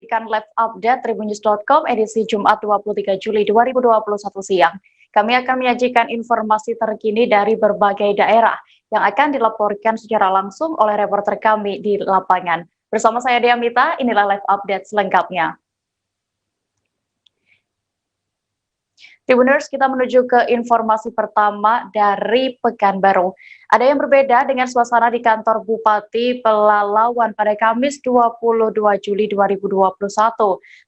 menyaksikan live update tribunnews.com edisi Jumat 23 Juli 2021 siang. Kami akan menyajikan informasi terkini dari berbagai daerah yang akan dilaporkan secara langsung oleh reporter kami di lapangan. Bersama saya Dea Mita, inilah live update selengkapnya. Tribuners, kita menuju ke informasi pertama dari Pekanbaru. Ada yang berbeda dengan suasana di kantor Bupati Pelalawan pada Kamis 22 Juli 2021.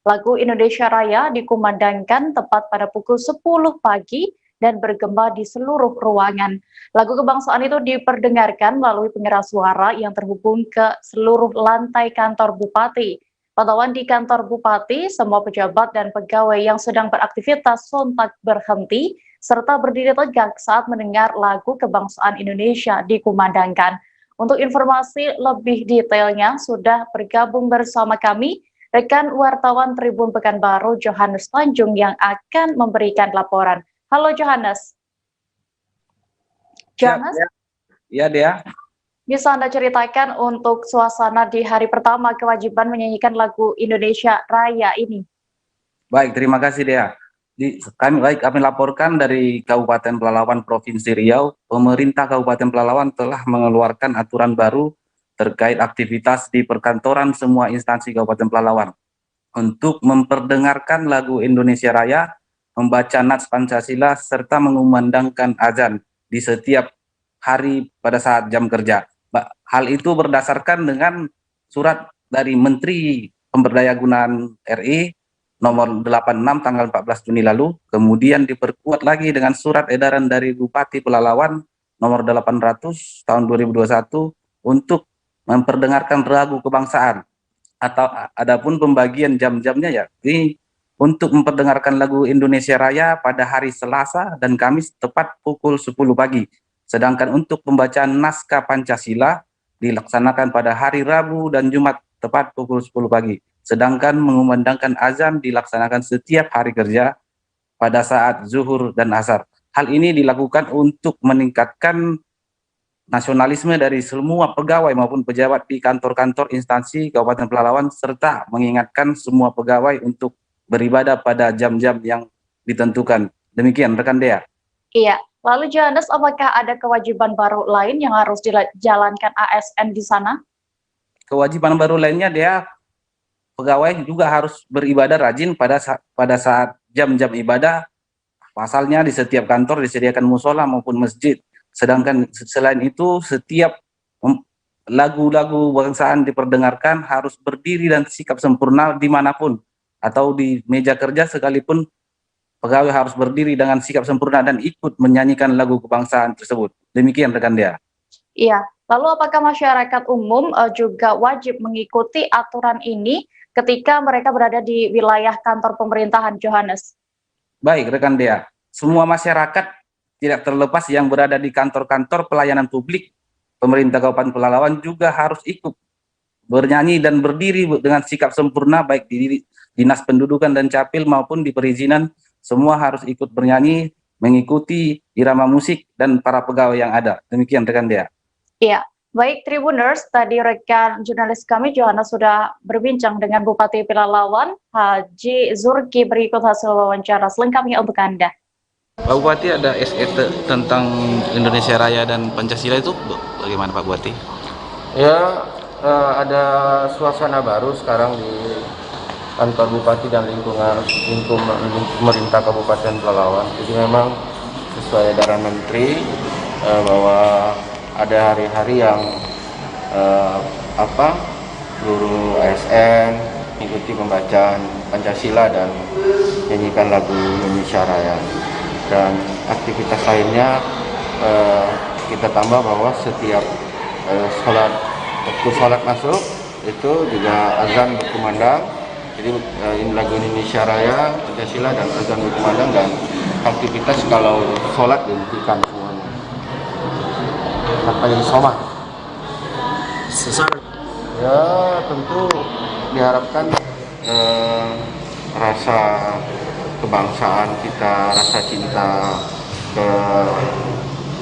Lagu Indonesia Raya dikumandangkan tepat pada pukul 10 pagi dan bergema di seluruh ruangan. Lagu kebangsaan itu diperdengarkan melalui pengeras suara yang terhubung ke seluruh lantai kantor Bupati. Pantauan di kantor Bupati, semua pejabat dan pegawai yang sedang beraktivitas sontak berhenti, serta berdiri tegak saat mendengar lagu kebangsaan Indonesia dikumandangkan. Untuk informasi lebih detailnya, sudah bergabung bersama kami, rekan wartawan Tribun Pekanbaru, Johannes Tanjung, yang akan memberikan laporan. Halo Johannes. Johannes? Ya, Dea. Bisa Anda ceritakan untuk suasana di hari pertama kewajiban menyanyikan lagu Indonesia Raya ini? Baik, terima kasih Dea. Kami laporkan dari Kabupaten Pelalawan, Provinsi Riau. Pemerintah Kabupaten Pelalawan telah mengeluarkan aturan baru terkait aktivitas di perkantoran semua instansi Kabupaten Pelalawan untuk memperdengarkan lagu Indonesia Raya, membaca nats Pancasila, serta mengumandangkan azan di setiap hari pada saat jam kerja. Hal itu berdasarkan dengan surat dari Menteri Pemberdayaan RI nomor 86 tanggal 14 Juni lalu, kemudian diperkuat lagi dengan surat edaran dari Bupati Pelalawan nomor 800 tahun 2021 untuk memperdengarkan lagu kebangsaan. Adapun pembagian jam-jamnya yakni untuk memperdengarkan lagu Indonesia Raya pada hari Selasa dan Kamis tepat pukul 10 pagi. Sedangkan untuk pembacaan naskah Pancasila dilaksanakan pada hari Rabu dan Jumat tepat pukul 10 pagi. Sedangkan mengumandangkan azan dilaksanakan setiap hari kerja pada saat zuhur dan asar. Hal ini dilakukan untuk meningkatkan nasionalisme dari semua pegawai maupun pejabat di kantor-kantor instansi Kabupaten Pelalawan, serta mengingatkan semua pegawai untuk beribadah pada jam-jam yang ditentukan. Demikian rekan Dea. Iya. Lalu Johannes, apakah ada kewajiban baru lain yang harus dijalankan ASN di sana? Kewajiban baru lainnya dia pegawai juga harus beribadah rajin pada saat jam-jam ibadah. Pasalnya di setiap kantor disediakan musola maupun masjid. Sedangkan selain itu setiap lagu-lagu bangsaan diperdengarkan harus berdiri dan sikap sempurna dimanapun, atau di meja kerja sekalipun pegawai harus berdiri dengan sikap sempurna dan ikut menyanyikan lagu kebangsaan tersebut. Demikian rekan Dea. Iya, lalu apakah masyarakat umum juga wajib mengikuti aturan ini ketika mereka berada di wilayah kantor pemerintahan, Johannes? Baik rekan Dea, semua masyarakat tidak terlepas yang berada di kantor-kantor pelayanan publik pemerintah Kabupaten Pelalawan juga harus ikut bernyanyi dan berdiri dengan sikap sempurna baik di Dinas Pendudukan dan Capil maupun di perizinan. Semua harus ikut bernyanyi, mengikuti irama musik dan para pegawai yang ada. Demikian rekan Dea. Iya, baik Tribuners, tadi rekan jurnalis kami Johannes sudah berbincang dengan Bupati Pelalawan, Haji Zurki. Berikut hasil wawancara selengkapnya untuk Anda. Pak Bupati, ada SE tentang Indonesia Raya dan Pancasila itu bagaimana Pak Bupati? Ya, ada suasana baru sekarang di kantor Bupati dan lingkungan pemerintah Kabupaten Pelalawan. Jadi memang sesuai edaran Menteri bahwa ada hari-hari yang seluruh ASN mengikuti pembacaan Pancasila dan menyanyikan lagu Indonesia Raya. Dan aktivitas lainnya kita tambah bahwa setiap waktu sholat masuk itu juga azan berkumandang. Jadi lagu Indonesia Raya, Pancasila dan azan berkumandang, dan aktivitas kalau sholat dihentikan semuanya. Tanpa jadi somah. Ya tentu diharapkan rasa kebangsaan kita, rasa cinta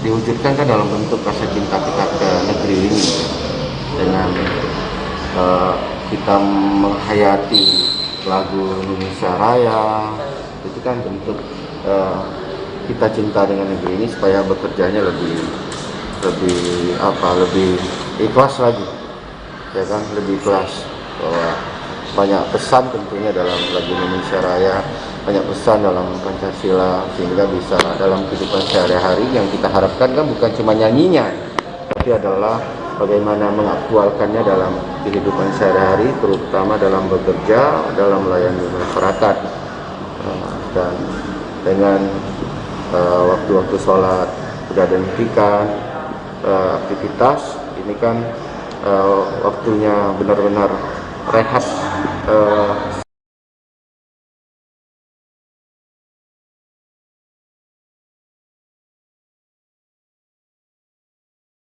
diwujudkan kan dalam bentuk rasa cinta kita ke negeri ini dengan kita menghayati lagu Indonesia Raya, itu kan bentuk kita cinta dengan negeri ini supaya bekerjanya lebih ikhlas lagi, ya kan, lebih ikhlas. Bahwa banyak pesan tentunya dalam lagu Indonesia Raya, banyak pesan dalam Pancasila, sehingga bisa dalam kehidupan sehari-hari yang kita harapkan kan bukan cuma nyanyinya, tapi adalah bagaimana mengaktualkannya dalam kehidupan sehari-hari, terutama dalam bekerja, dalam melayani masyarakat. Dan dengan waktu-waktu sholat sudah dihentikan aktivitas, ini kan waktunya benar-benar rehat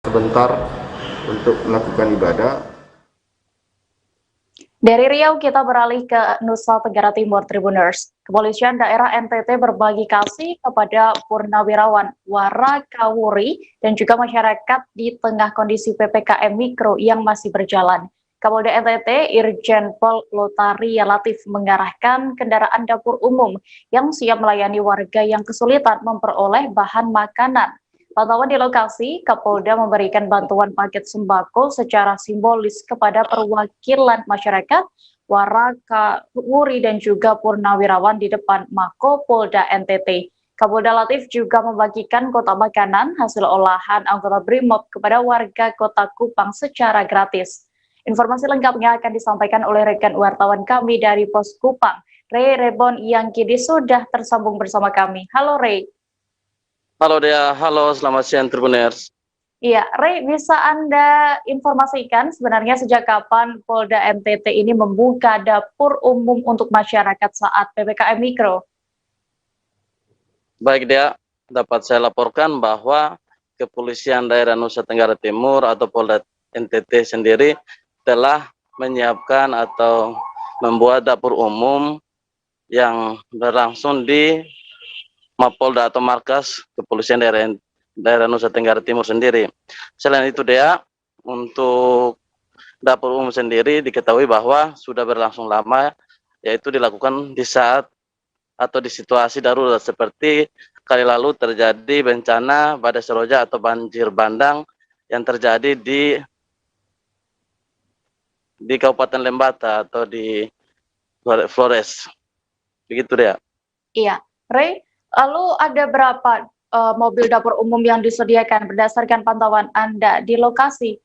sebentar untuk melakukan ibadah. Dari Riau kita beralih ke Nusa Tenggara Timur, Tribuners. Kepolisian daerah NTT berbagi kasih kepada purnawirawan, warakawuri, dan juga masyarakat di tengah kondisi PPKM Mikro yang masih berjalan. Kapolda NTT Irjen Pol Lotaria Latif mengarahkan kendaraan dapur umum yang siap melayani warga yang kesulitan memperoleh bahan makanan. Pantauan di lokasi, Kapolda memberikan bantuan paket sembako secara simbolis kepada perwakilan masyarakat, warakawuri, dan juga purnawirawan di depan Mako Polda NTT. Kapolda Latif juga membagikan kotak makanan hasil olahan anggota BRIMOB kepada warga Kota Kupang secara gratis. Informasi lengkapnya akan disampaikan oleh rekan wartawan kami dari Pos Kupang, Ray Rebon, yang kini sudah tersambung bersama kami. Halo Ray. Halo Dea, halo, selamat siang Tribuners. Iya, Ray, bisa Anda informasikan sebenarnya sejak kapan Polda NTT ini membuka dapur umum untuk masyarakat saat PPKM Mikro? Baik Dea, dapat saya laporkan bahwa Kepolisian Daerah Nusa Tenggara Timur atau Polda NTT sendiri telah menyiapkan atau membuat dapur umum yang berlangsung di Mapolda atau Markas Kepolisian Daerah Nusa Tenggara Timur sendiri. Selain itu Dea, untuk dapur umum sendiri diketahui bahwa sudah berlangsung lama, yaitu dilakukan di saat atau di situasi darurat seperti kali lalu terjadi bencana badai seroja atau banjir bandang yang terjadi di Kabupaten Lembata atau di Flores. Begitu Dea. Iya, Ray, lalu ada berapa mobil dapur umum yang disediakan berdasarkan pantauan Anda di lokasi?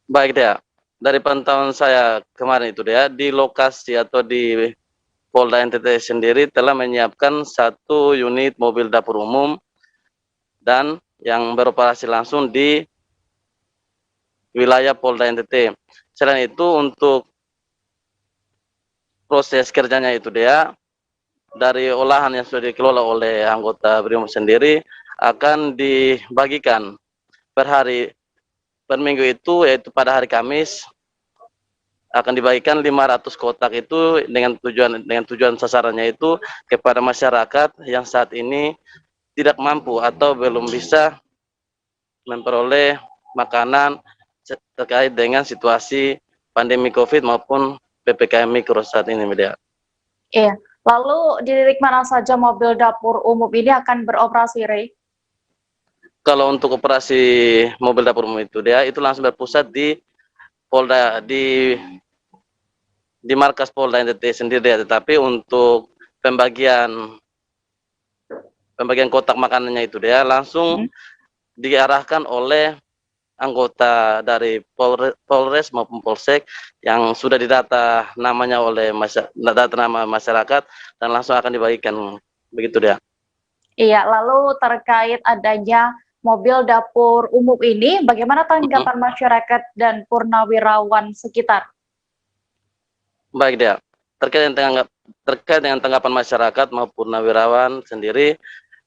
Baik Dea, dari pantauan saya kemarin itu Dea, di lokasi atau di Polda NTT sendiri telah menyiapkan 1 unit mobil dapur umum dan yang beroperasi langsung di wilayah Polda NTT. Selain itu untuk proses kerjanya itu Dea, dari olahan yang sudah dikelola oleh anggota BRIMOB sendiri akan dibagikan per hari, per minggu itu, yaitu pada hari Kamis akan dibagikan 500 kotak itu dengan tujuan sasarannya itu kepada masyarakat yang saat ini tidak mampu atau belum bisa memperoleh makanan terkait dengan situasi pandemi COVID maupun PPKM Mikro saat ini, Media. Iya. Lalu di titik mana saja mobil dapur umum ini akan beroperasi, Ray? Kalau untuk operasi mobil dapur umum itu dia itu langsung berpusat di Polda di markas Polda NTT sendiri dia. Tetapi untuk pembagian kotak makanannya itu dia langsung diarahkan oleh anggota dari Polres maupun Polsek yang sudah didata namanya oleh data nama masyarakat dan langsung akan dibagikan, begitu dia. Iya, lalu terkait adanya mobil dapur umum ini, bagaimana tanggapan masyarakat dan purnawirawan sekitar? Baik dia, terkait dengan tanggapan masyarakat maupun purnawirawan sendiri,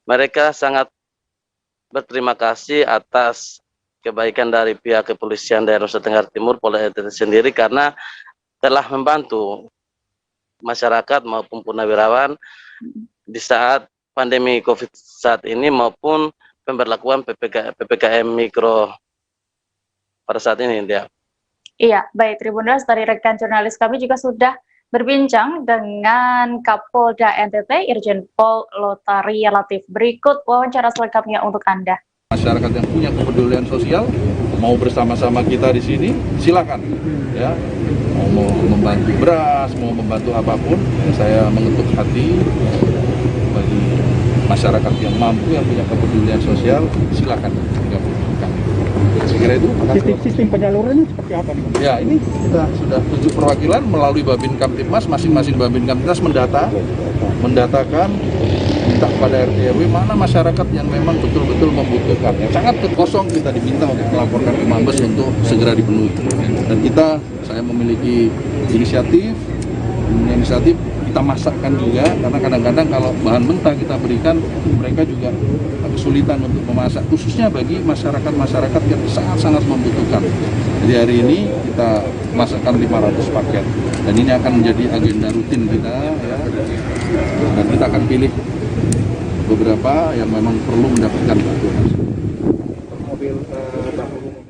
mereka sangat berterima kasih atas kebaikan dari pihak Kepolisian Daerah Nusa Tenggara Timur Polda NTT sendiri karena telah membantu masyarakat maupun purnawirawan di saat pandemi COVID saat ini maupun pemberlakuan PPKM Mikro pada saat ini dia. Iya, baik Tribuners, dari rekan jurnalis kami juga sudah berbincang dengan Kapolda NTT Irjen Pol Lotaria Latif. Berikut wawancara selengkapnya untuk Anda. Masyarakat yang punya kepedulian sosial mau bersama-sama kita di sini, silakan ya. Mau membantu beras, mau membantu apapun, ya saya mengetuk hati bagi masyarakat yang mampu, yang punya kepedulian sosial, silakan bergabung dengan kami. Saya kira itu. Sistem penyalurannya seperti apa nih? Ya, ini kita sudah 7 perwakilan melalui Babin Kamtibmas, masing-masing Babin Kamtibmas mendatakan minta kepada RT RW mana masyarakat yang memang betul-betul membutuhkan. Yang sangat kosong kita diminta untuk melaporkan ke Mabes untuk segera dipenuhi. Dan saya memiliki inisiatif kita masakkan juga, karena kadang-kadang kalau bahan mentah kita berikan, mereka juga kesulitan untuk memasak, khususnya bagi masyarakat yang sangat-sangat membutuhkan. Jadi hari ini kita masakkan 500 paket, dan ini akan menjadi agenda rutin kita ya. Dan kita akan pilih beberapa yang memang perlu mendapatkan bantuan. Mobil dapur umum.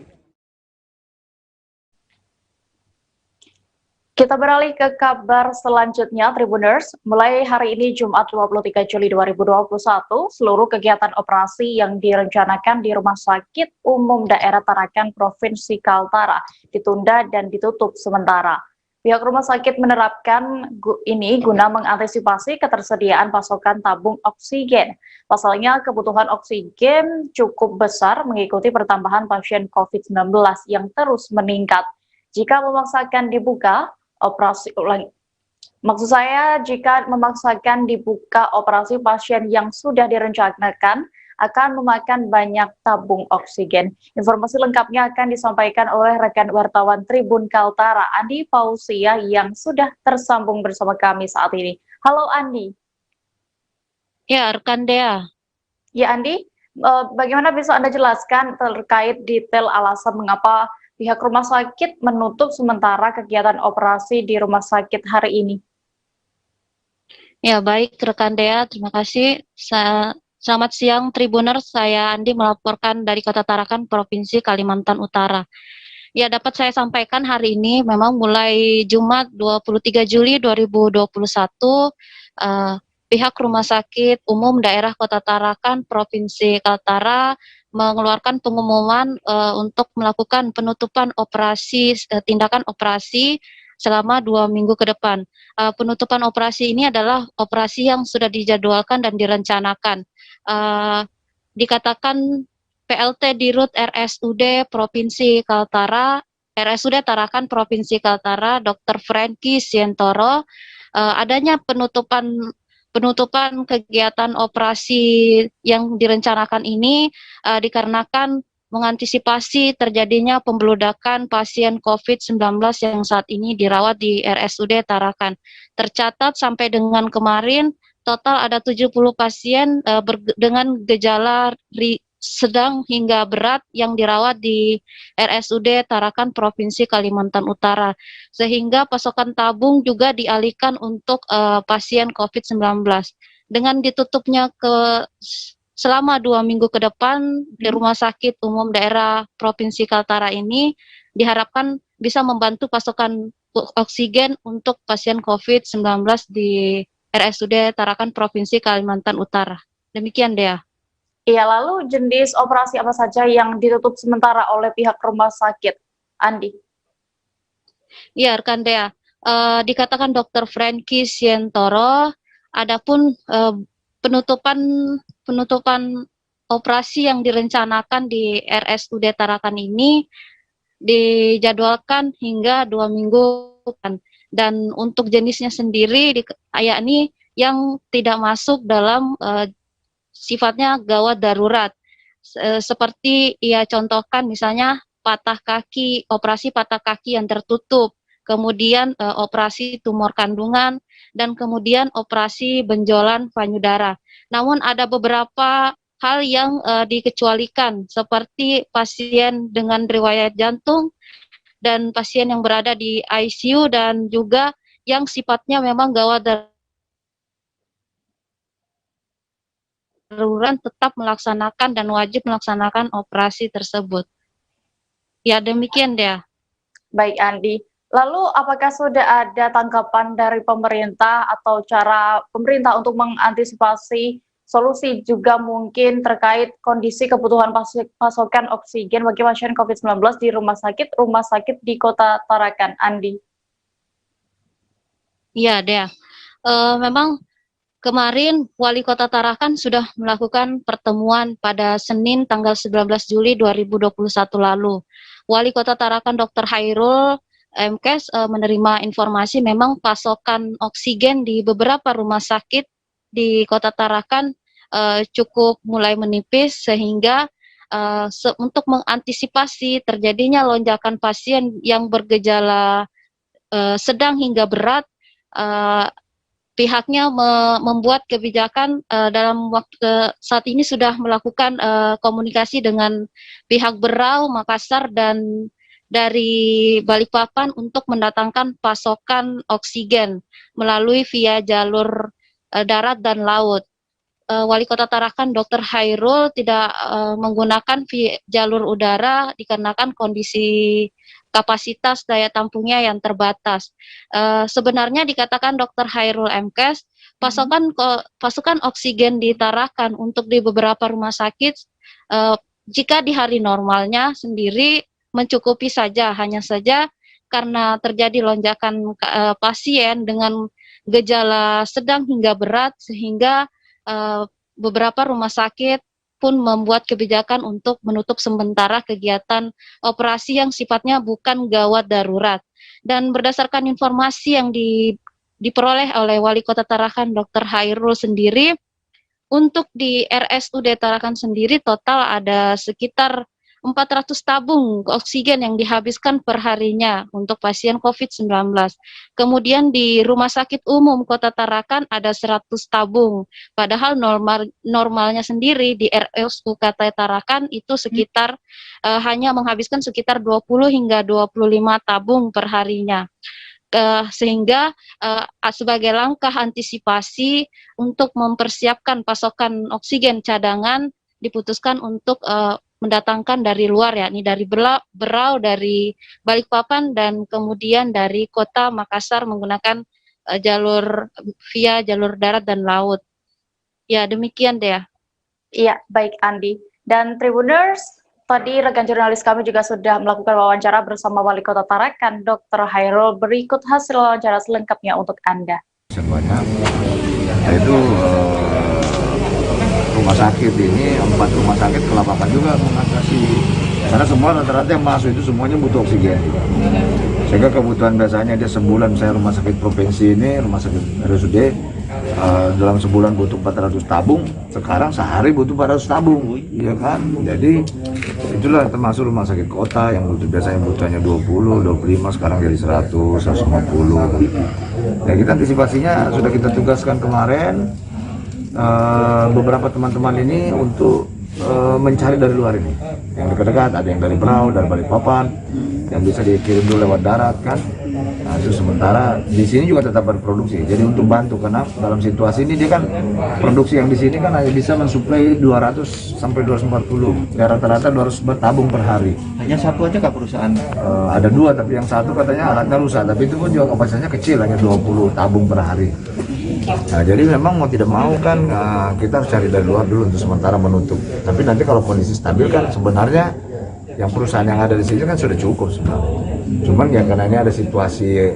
Kita beralih ke kabar selanjutnya, Tribuners. Mulai hari ini, Jumat 23 Juli 2021, seluruh kegiatan operasi yang direncanakan di Rumah Sakit Umum Daerah Tarakan Provinsi Kaltara ditunda dan ditutup sementara. Pihak rumah sakit menerapkan ini guna mengantisipasi ketersediaan pasokan tabung oksigen. Pasalnya, kebutuhan oksigen cukup besar mengikuti pertambahan pasien COVID-19 yang terus meningkat. Jika memaksakan dibuka jika memaksakan dibuka operasi pasien yang sudah direncanakan akan memakan banyak tabung oksigen. Informasi lengkapnya akan disampaikan oleh rekan wartawan Tribun Kaltara, Andi Pausia, yang sudah tersambung bersama kami saat ini. Halo Andi. Ya, rekan Dea. Ya Andi, bagaimana bisa Anda jelaskan terkait detail alasan mengapa pihak rumah sakit menutup sementara kegiatan operasi di rumah sakit hari ini? Ya, baik rekan Dea, terima kasih. Selamat siang Tribuners, saya Andi melaporkan dari Kota Tarakan, Provinsi Kalimantan Utara. Ya, dapat saya sampaikan hari ini memang mulai Jumat 23 Juli 2021, pihak Rumah Sakit Umum Daerah Kota Tarakan, Provinsi Kaltara mengeluarkan pengumuman untuk melakukan penutupan operasi, tindakan operasi selama 2 minggu ke depan. Penutupan operasi ini adalah operasi yang sudah dijadwalkan dan direncanakan. Dikatakan PLT Dirut RSUD Provinsi Kaltara, RSUD Tarakan Provinsi Kaltara, Dr. Franky Sientoro, adanya penutupan kegiatan operasi yang direncanakan ini dikarenakan mengantisipasi terjadinya pembeludakan pasien COVID-19 yang saat ini dirawat di RSUD Tarakan. Tercatat sampai dengan kemarin total ada 70 pasien dengan gejala sedang hingga berat yang dirawat di RSUD Tarakan Provinsi Kalimantan Utara, sehingga pasokan tabung juga dialihkan untuk pasien COVID-19. Dengan ditutupnya selama 2 minggu ke depan di Rumah Sakit Umum Daerah Provinsi Kaltara ini diharapkan bisa membantu pasokan oksigen untuk pasien COVID-19 di RSUD Tarakan Provinsi Kalimantan Utara. Demikian, Dea. Iya, lalu jenis operasi apa saja yang ditutup sementara oleh pihak rumah sakit, Andi? Iya, rekan Dea. Dikatakan Dr. Franky Sientoro, adapun penutupan operasi yang direncanakan di RSUD Tarakan ini dijadwalkan hingga 2 minggu dan untuk jenisnya sendiri yakni yang tidak masuk dalam sifatnya gawat darurat, seperti ia contohkan misalnya operasi patah kaki yang tertutup, kemudian operasi tumor kandungan, dan kemudian operasi benjolan payudara. Namun ada beberapa hal yang dikecualikan, seperti pasien dengan riwayat jantung dan pasien yang berada di ICU, dan juga yang sifatnya memang gawat darurat tetap melaksanakan dan wajib melaksanakan operasi tersebut. Ya, demikian Dea. Baik Andi, lalu apakah sudah ada tanggapan dari pemerintah atau cara pemerintah untuk mengantisipasi solusi juga mungkin terkait kondisi kebutuhan pasokan oksigen bagi pasien COVID-19 di rumah sakit di Kota Tarakan, Andi? Iya, Dea. Memang kemarin Wali Kota Tarakan sudah melakukan pertemuan pada Senin tanggal 19 Juli 2021 lalu. Wali Kota Tarakan Dr. Hairul MKes menerima informasi memang pasokan oksigen di beberapa rumah sakit di Kota Tarakan cukup mulai menipis sehingga untuk mengantisipasi terjadinya lonjakan pasien yang bergejala sedang hingga berat, pihaknya membuat kebijakan dalam waktu saat ini sudah melakukan komunikasi dengan pihak Berau, Makassar, dan dari Balikpapan untuk mendatangkan pasokan oksigen melalui via jalur darat dan laut. Wali Kota Tarakan Dr. Hairul tidak menggunakan jalur udara dikarenakan kondisi kapasitas daya tampungnya yang terbatas. Sebenarnya dikatakan Dr. Hairul MKes, pasokan oksigen di Tarakan untuk di beberapa rumah sakit jika di hari normalnya sendiri mencukupi saja, hanya saja karena terjadi lonjakan pasien dengan gejala sedang hingga berat sehingga beberapa rumah sakit pun membuat kebijakan untuk menutup sementara kegiatan operasi yang sifatnya bukan gawat darurat. Dan berdasarkan informasi yang diperoleh oleh Wali Kota Tarakan Dr. Hairul sendiri, untuk di RSUD Tarakan sendiri total ada sekitar 400 tabung oksigen yang dihabiskan per harinya untuk pasien COVID-19. Kemudian di Rumah Sakit Umum Kota Tarakan ada 100 tabung. Padahal normalnya sendiri di RSUKT Tarakan itu sekitar hanya menghabiskan sekitar 20 hingga 25 tabung per harinya. Sehingga sebagai langkah antisipasi untuk mempersiapkan pasokan oksigen cadangan diputuskan untuk mendatangkan dari luar, yakni dari Berau, dari Balikpapan, dan kemudian dari Kota Makassar menggunakan via jalur darat dan laut. Ya, demikian deh. Iya, baik Andi. Dan Tribuners, tadi rekan jurnalis kami juga sudah melakukan wawancara bersama Wali Kota Tarakan, Dr. Hairul. Berikut hasil wawancara selengkapnya untuk Anda. Sebanyak, yaitu rumah sakit ini, 4 rumah sakit kelabakan juga mengatasi, karena semua rata-rata yang masuk itu semuanya butuh oksigen. Sehingga kebutuhan biasanya dia sebulan, saya rumah sakit provinsi ini, rumah sakit RSUD, dalam sebulan butuh 400 tabung, sekarang sehari butuh 400 tabung, ya kan? Jadi itulah termasuk rumah sakit kota yang biasanya butuhnya 20, 25, sekarang jadi 100, 150. Ya kita antisipasinya sudah kita tugaskan kemarin, beberapa teman-teman ini untuk mencari dari luar ini, yang dekat-dekat, ada yang dari Berau, dari Balikpapan, yang bisa dikirim dulu lewat darat kan. Nah itu sementara di sini juga tetap berproduksi, jadi untuk bantu, karena dalam situasi ini dia kan produksi yang di sini kan hanya bisa mensuplai 200 sampai 240, ya rata-rata 200 tabung per hari. Hanya satu aja kah perusahaan? Ada 2, tapi yang satu katanya alatnya rusak, tapi itu pun juga kapasitasnya kecil, hanya 20 tabung per hari. Nah, jadi memang mau tidak mau kan kita harus cari dari luar dulu untuk sementara menutup. Tapi nanti kalau kondisi stabil kan sebenarnya yang perusahaan yang ada di sini kan sudah cukup sebenarnya. Cuman ya karena ini ada situasi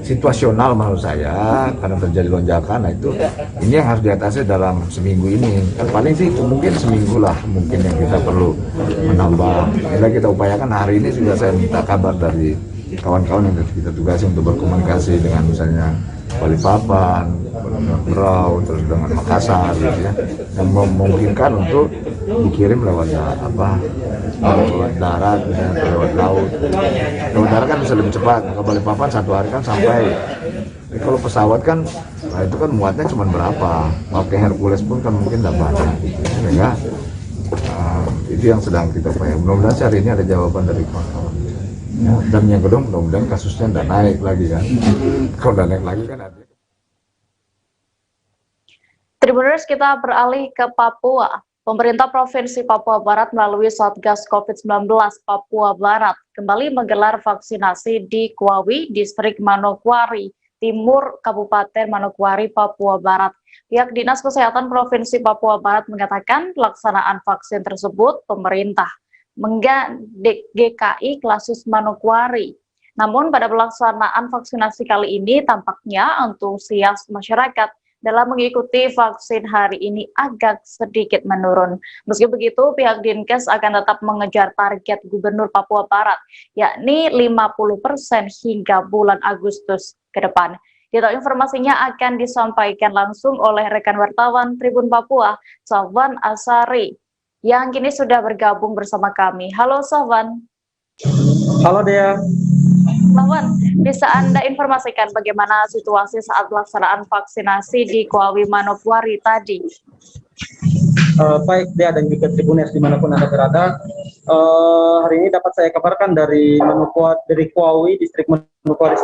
situasional menurut saya, karena terjadi lonjakan, nah itu ini yang harus diatasi dalam seminggu ini. Kan paling sih mungkin seminggu lah mungkin yang kita perlu menambah. Kita upayakan hari ini sudah saya minta kabar dari kawan-kawan yang kita tugasi untuk berkomunikasi dengan misalnya Balikpapan, Berau, terus dengan Makassar gitu ya, yang memungkinkan untuk dikirim lewat lewat darat atau lewat laut. Lewat darat kan bisa lebih cepat, ke Balikpapan 1 hari kan sampai. Jadi kalau pesawat kan, nah itu kan muatnya cuma berapa, pakai Hercules pun kan mungkin tidak banyak gitu. Sehingga itu yang sedang kita upayakan. Mudah-mudahan hari ini ada jawaban dari kawan-kawan. Ya, dan yang kedua mudah-mudahan kasusnya tidak naik lagi kan. Kalau tidak naik lagi kan Tribuners, kita beralih ke Papua. Pemerintah Provinsi Papua Barat melalui Satgas COVID-19 Papua Barat kembali menggelar vaksinasi di Kuawi, Distrik Manokwari Timur, Kabupaten Manokwari, Papua Barat. Pihak Dinas Kesehatan Provinsi Papua Barat mengatakan pelaksanaan vaksin tersebut pemerintah menggandeng GKI Klasus Manokwari. Namun pada pelaksanaan vaksinasi kali ini tampaknya antusias masyarakat dalam mengikuti vaksin hari ini agak sedikit menurun. Meski begitu, pihak Dinkes akan tetap mengejar target Gubernur Papua Barat, yakni 50% hingga bulan Agustus ke depan. Data informasinya akan disampaikan langsung oleh rekan wartawan Tribun Papua, Safwan Asari, yang kini sudah bergabung bersama kami. Halo Safwan. Halo Dea. Safwan, bisa Anda informasikan bagaimana situasi saat pelaksanaan vaksinasi di Kuawi Manokwari tadi? Baik Dea dan juga Tribunes dimanapun Anda berada. Hari ini dapat saya kabarkan dari Kuawi, Distrik Manokwari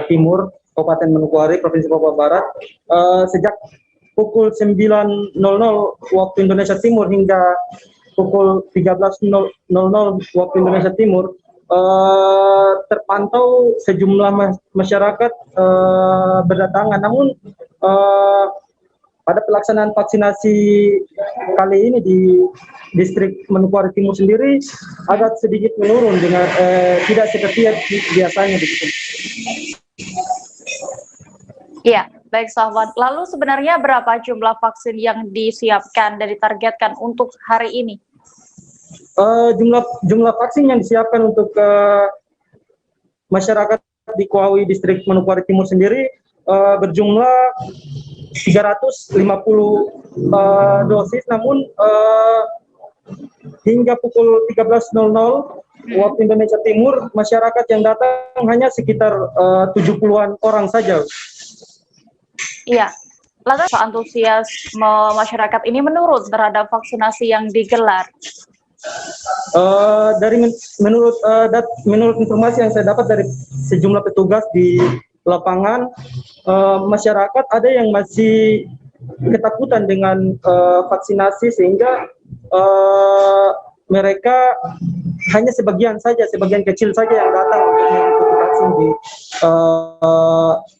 Timur, Kabupaten Manokwari, Provinsi Papua Barat. Sejak pukul 9.00 waktu Indonesia Timur hingga pukul 13.00 waktu Indonesia Timur, terpantau sejumlah masyarakat berdatangan. Namun pada pelaksanaan vaksinasi kali ini di Distrik Manokwari Timur sendiri agak sedikit menurun dengan tidak seperti biasanya begitu. Iya, baik Safwan. Lalu sebenarnya berapa jumlah vaksin yang disiapkan dan ditargetkan untuk hari ini? Jumlah vaksin yang disiapkan untuk masyarakat di Kuawi Distrik Manokwari Timur sendiri berjumlah 350 dosis, namun hingga pukul 13.00 waktu Indonesia Timur masyarakat yang datang hanya sekitar 70-an orang saja. Iya, lantas antusiasme masyarakat ini menurun terhadap vaksinasi yang digelar. Menurut informasi yang saya dapat dari sejumlah petugas di lapangan, masyarakat ada yang masih ketakutan dengan vaksinasi sehingga mereka hanya sebagian kecil saja yang datang untuk mengikuti vaksin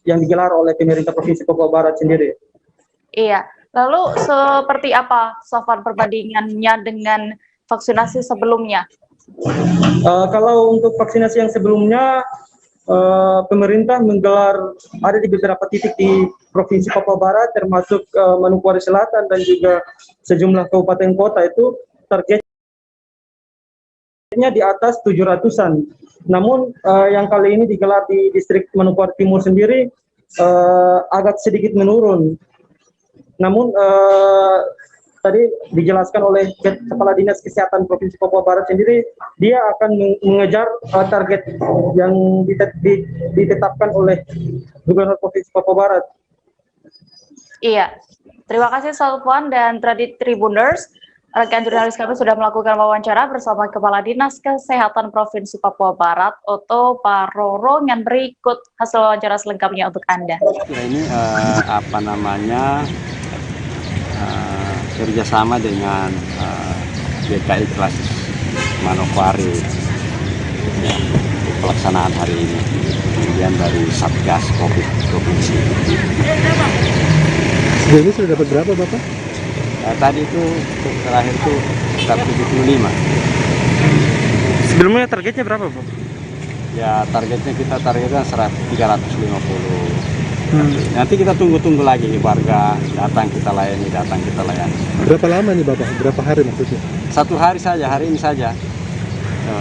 yang digelar oleh pemerintah Provinsi Papua Barat sendiri. Iya, lalu seperti apa Safwan perbandingannya dengan vaksinasi sebelumnya? Kalau untuk vaksinasi yang sebelumnya, pemerintah menggelar ada di beberapa titik di Provinsi Papua Barat, termasuk Manokwari Selatan dan juga sejumlah kabupaten kota, itu targetnya di atas 700-an. Namun yang kali ini digelar di Distrik Manokwari Timur sendiri agak sedikit menurun. Namun tadi dijelaskan oleh Kepala Dinas Kesehatan Provinsi Papua Barat sendiri, dia akan mengejar target yang ditetapkan oleh Gubernur Provinsi Papua Barat. Iya, terima kasih Safwan dan Tribuners. Rekan jurnalis kami sudah melakukan wawancara bersama Kepala Dinas Kesehatan Provinsi Papua Barat, Otto Paroro, yang berikut hasil wawancara selengkapnya untuk Anda. Ini kerjasama dengan GKI Klasus Manokwari ya, pelaksanaan hari ini, kemudian dari Satgas COVID Provinsi. Sejauh ini sudah dapat berapa Bapak? Tadi itu terakhir itu 75. Sebelumnya targetnya berapa Bapak? Ya targetnya kita targetkan 350. Nanti kita tunggu lagi warga datang kita layani. Berapa lama nih Bapak? Berapa hari maksudnya? 1 hari saja, hari ini saja.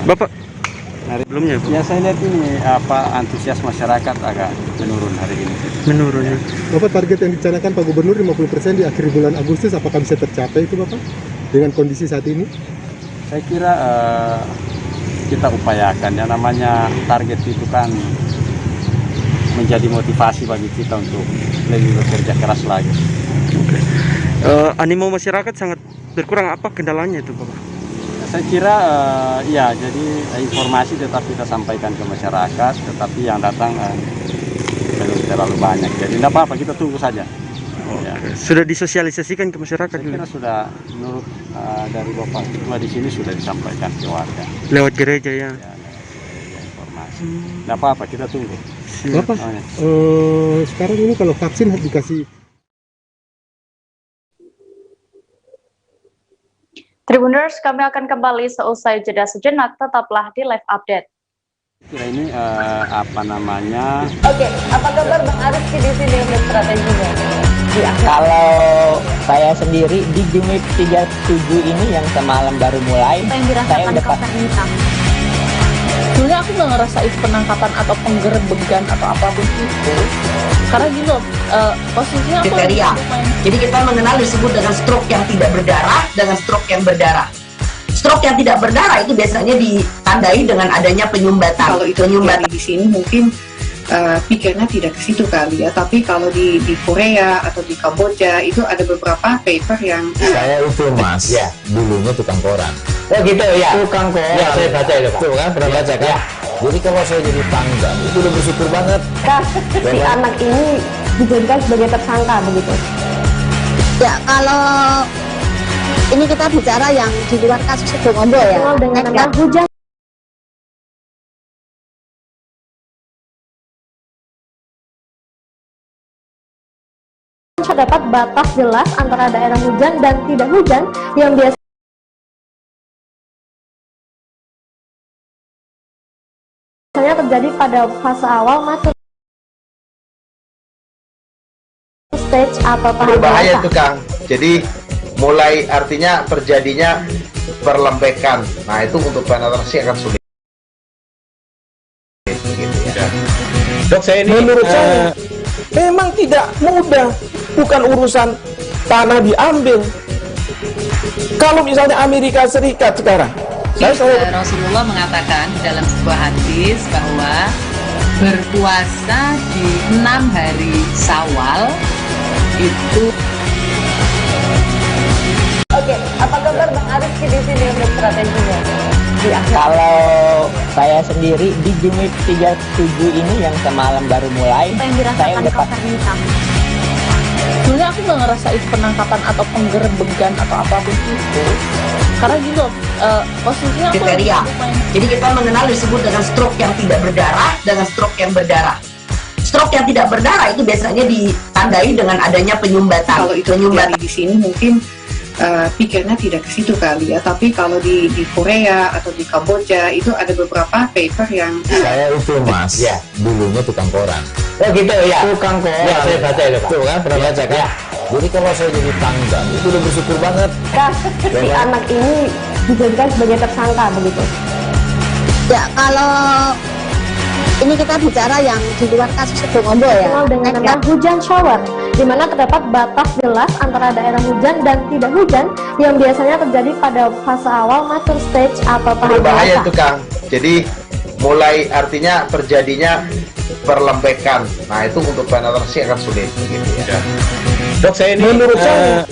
Bapak sebelumnya ya saya lihat ini antusias masyarakat agak menurun hari ini. Menurun ya. Bapak, target yang dicanangkan Pak Gubernur 50% di akhir bulan Agustus, apakah bisa tercapai itu Bapak dengan kondisi saat ini? Saya kira kita upayakan, ya namanya target itu kan menjadi motivasi bagi kita untuk lebih bekerja keras lagi. Oke. Animo masyarakat sangat berkurang, apa kendalanya itu Bapak? Saya kira ya jadi informasi tetap kita sampaikan ke masyarakat, tetapi yang datang belum terlalu banyak. Jadi tidak apa-apa, kita tunggu saja. Sudah disosialisasikan ke masyarakat? Saya kira sudah, menurut dari Bapak Ketua di sini sudah disampaikan ke warga. Lewat gereja ya? Ya, informasi. Nggak apa-apa, kita tunggu. Bapak, sekarang ini kalau vaksin harus dikasih. Tribuners, kami akan kembali seusai jeda sejenak, tetaplah di live update. Kira ini apa namanya? Oke, apa kabar Bang Ariski di sini untuk strateginya? Kalau saya sendiri di Jumit 37 ini yang semalam baru mulai, saya udah Sebenarnya aku nggak ngerasa itu penangkapan atau penggerbegan atau apapun itu. Karena gini loh, posisinya aku kriteria. Jadi kita mengenal disebut dengan stroke yang tidak berdarah dengan stroke yang berdarah. Stroke yang tidak berdarah itu biasanya ditandai dengan adanya penyumbatan. Kalau itu penyumbatan di sini mungkin pikirnya tidak ke situ kali ya, tapi kalau di Korea atau di Kamboja itu ada beberapa paper yang saya itu mas, ya dulunya tukang koran. Oh gitu ya, Tukang koran. Ya, saya baca itu Pak. Tuh kan, pernah baca kan? Ya. Jadi kalau saya jadi pangdam itu udah bersyukur banget. si anak ini dijadikan sebagai tersangka begitu. Ya, kalau ini kita bicara yang di luar kasus Sibolombo ya. Dengan nama hujan. Terdapat batas jelas antara daerah hujan dan tidak hujan yang biasanya terjadi pada fase awal masuk stage atau tahap berbahaya itu Kang. Jadi mulai artinya terjadinya perlembekan. Nah itu untuk penetrasi akan sulit. Gitu ya. Dok, saya ini menurut saya memang tidak mudah. Bukan urusan tanah diambil. Kalau misalnya Amerika Serikat sekarang, Rasulullah mengatakan dalam sebuah hadis bahwa berpuasa di 6 hari Syawal itu. Oke, apa kabar Bang Ariski di sini untuk strateginya? Kalau saya sendiri di Jumit 37 ini yang semalam baru mulai, saya udah Sebenarnya aku nggak ngerasa itu penangkapan atau penggerbegan atau apapun itu. Karena gini loh, posisinya kriteria. Jadi kita mengenal disebut dengan stroke yang tidak berdarah dengan stroke yang berdarah. Stroke yang tidak berdarah itu biasanya ditandai dengan adanya penyumbatan. Kalau itu penyumbatan di sini mungkin pikirnya tidak ke situ kali ya, tapi kalau di Korea atau di Kamboja itu ada beberapa paper yang saya itu mas, ya dulunya tukang koran. Oh gitu ya, Tukang koran. Ya, saya baca itu Pak. Tuh kan, pernah baca kan? Ya. Jadi kalau saya jadi pangdam itu udah bersyukur banget. si anak ini dijadikan sebagai tersangka begitu. Ya, kalau ini kita bicara yang di luar kasus Sibolombo ya. Dengan nama hujan shower, di mana terdapat batas jelas antara daerah hujan dan tidak hujan yang biasanya terjadi pada fase awal mature stage atau tahap berbahaya itu Kang. Jadi mulai artinya terjadinya perlembekan. Nah itu untuk penetrasi akan sulit. Gitu ya. Dok, saya ini menurut saya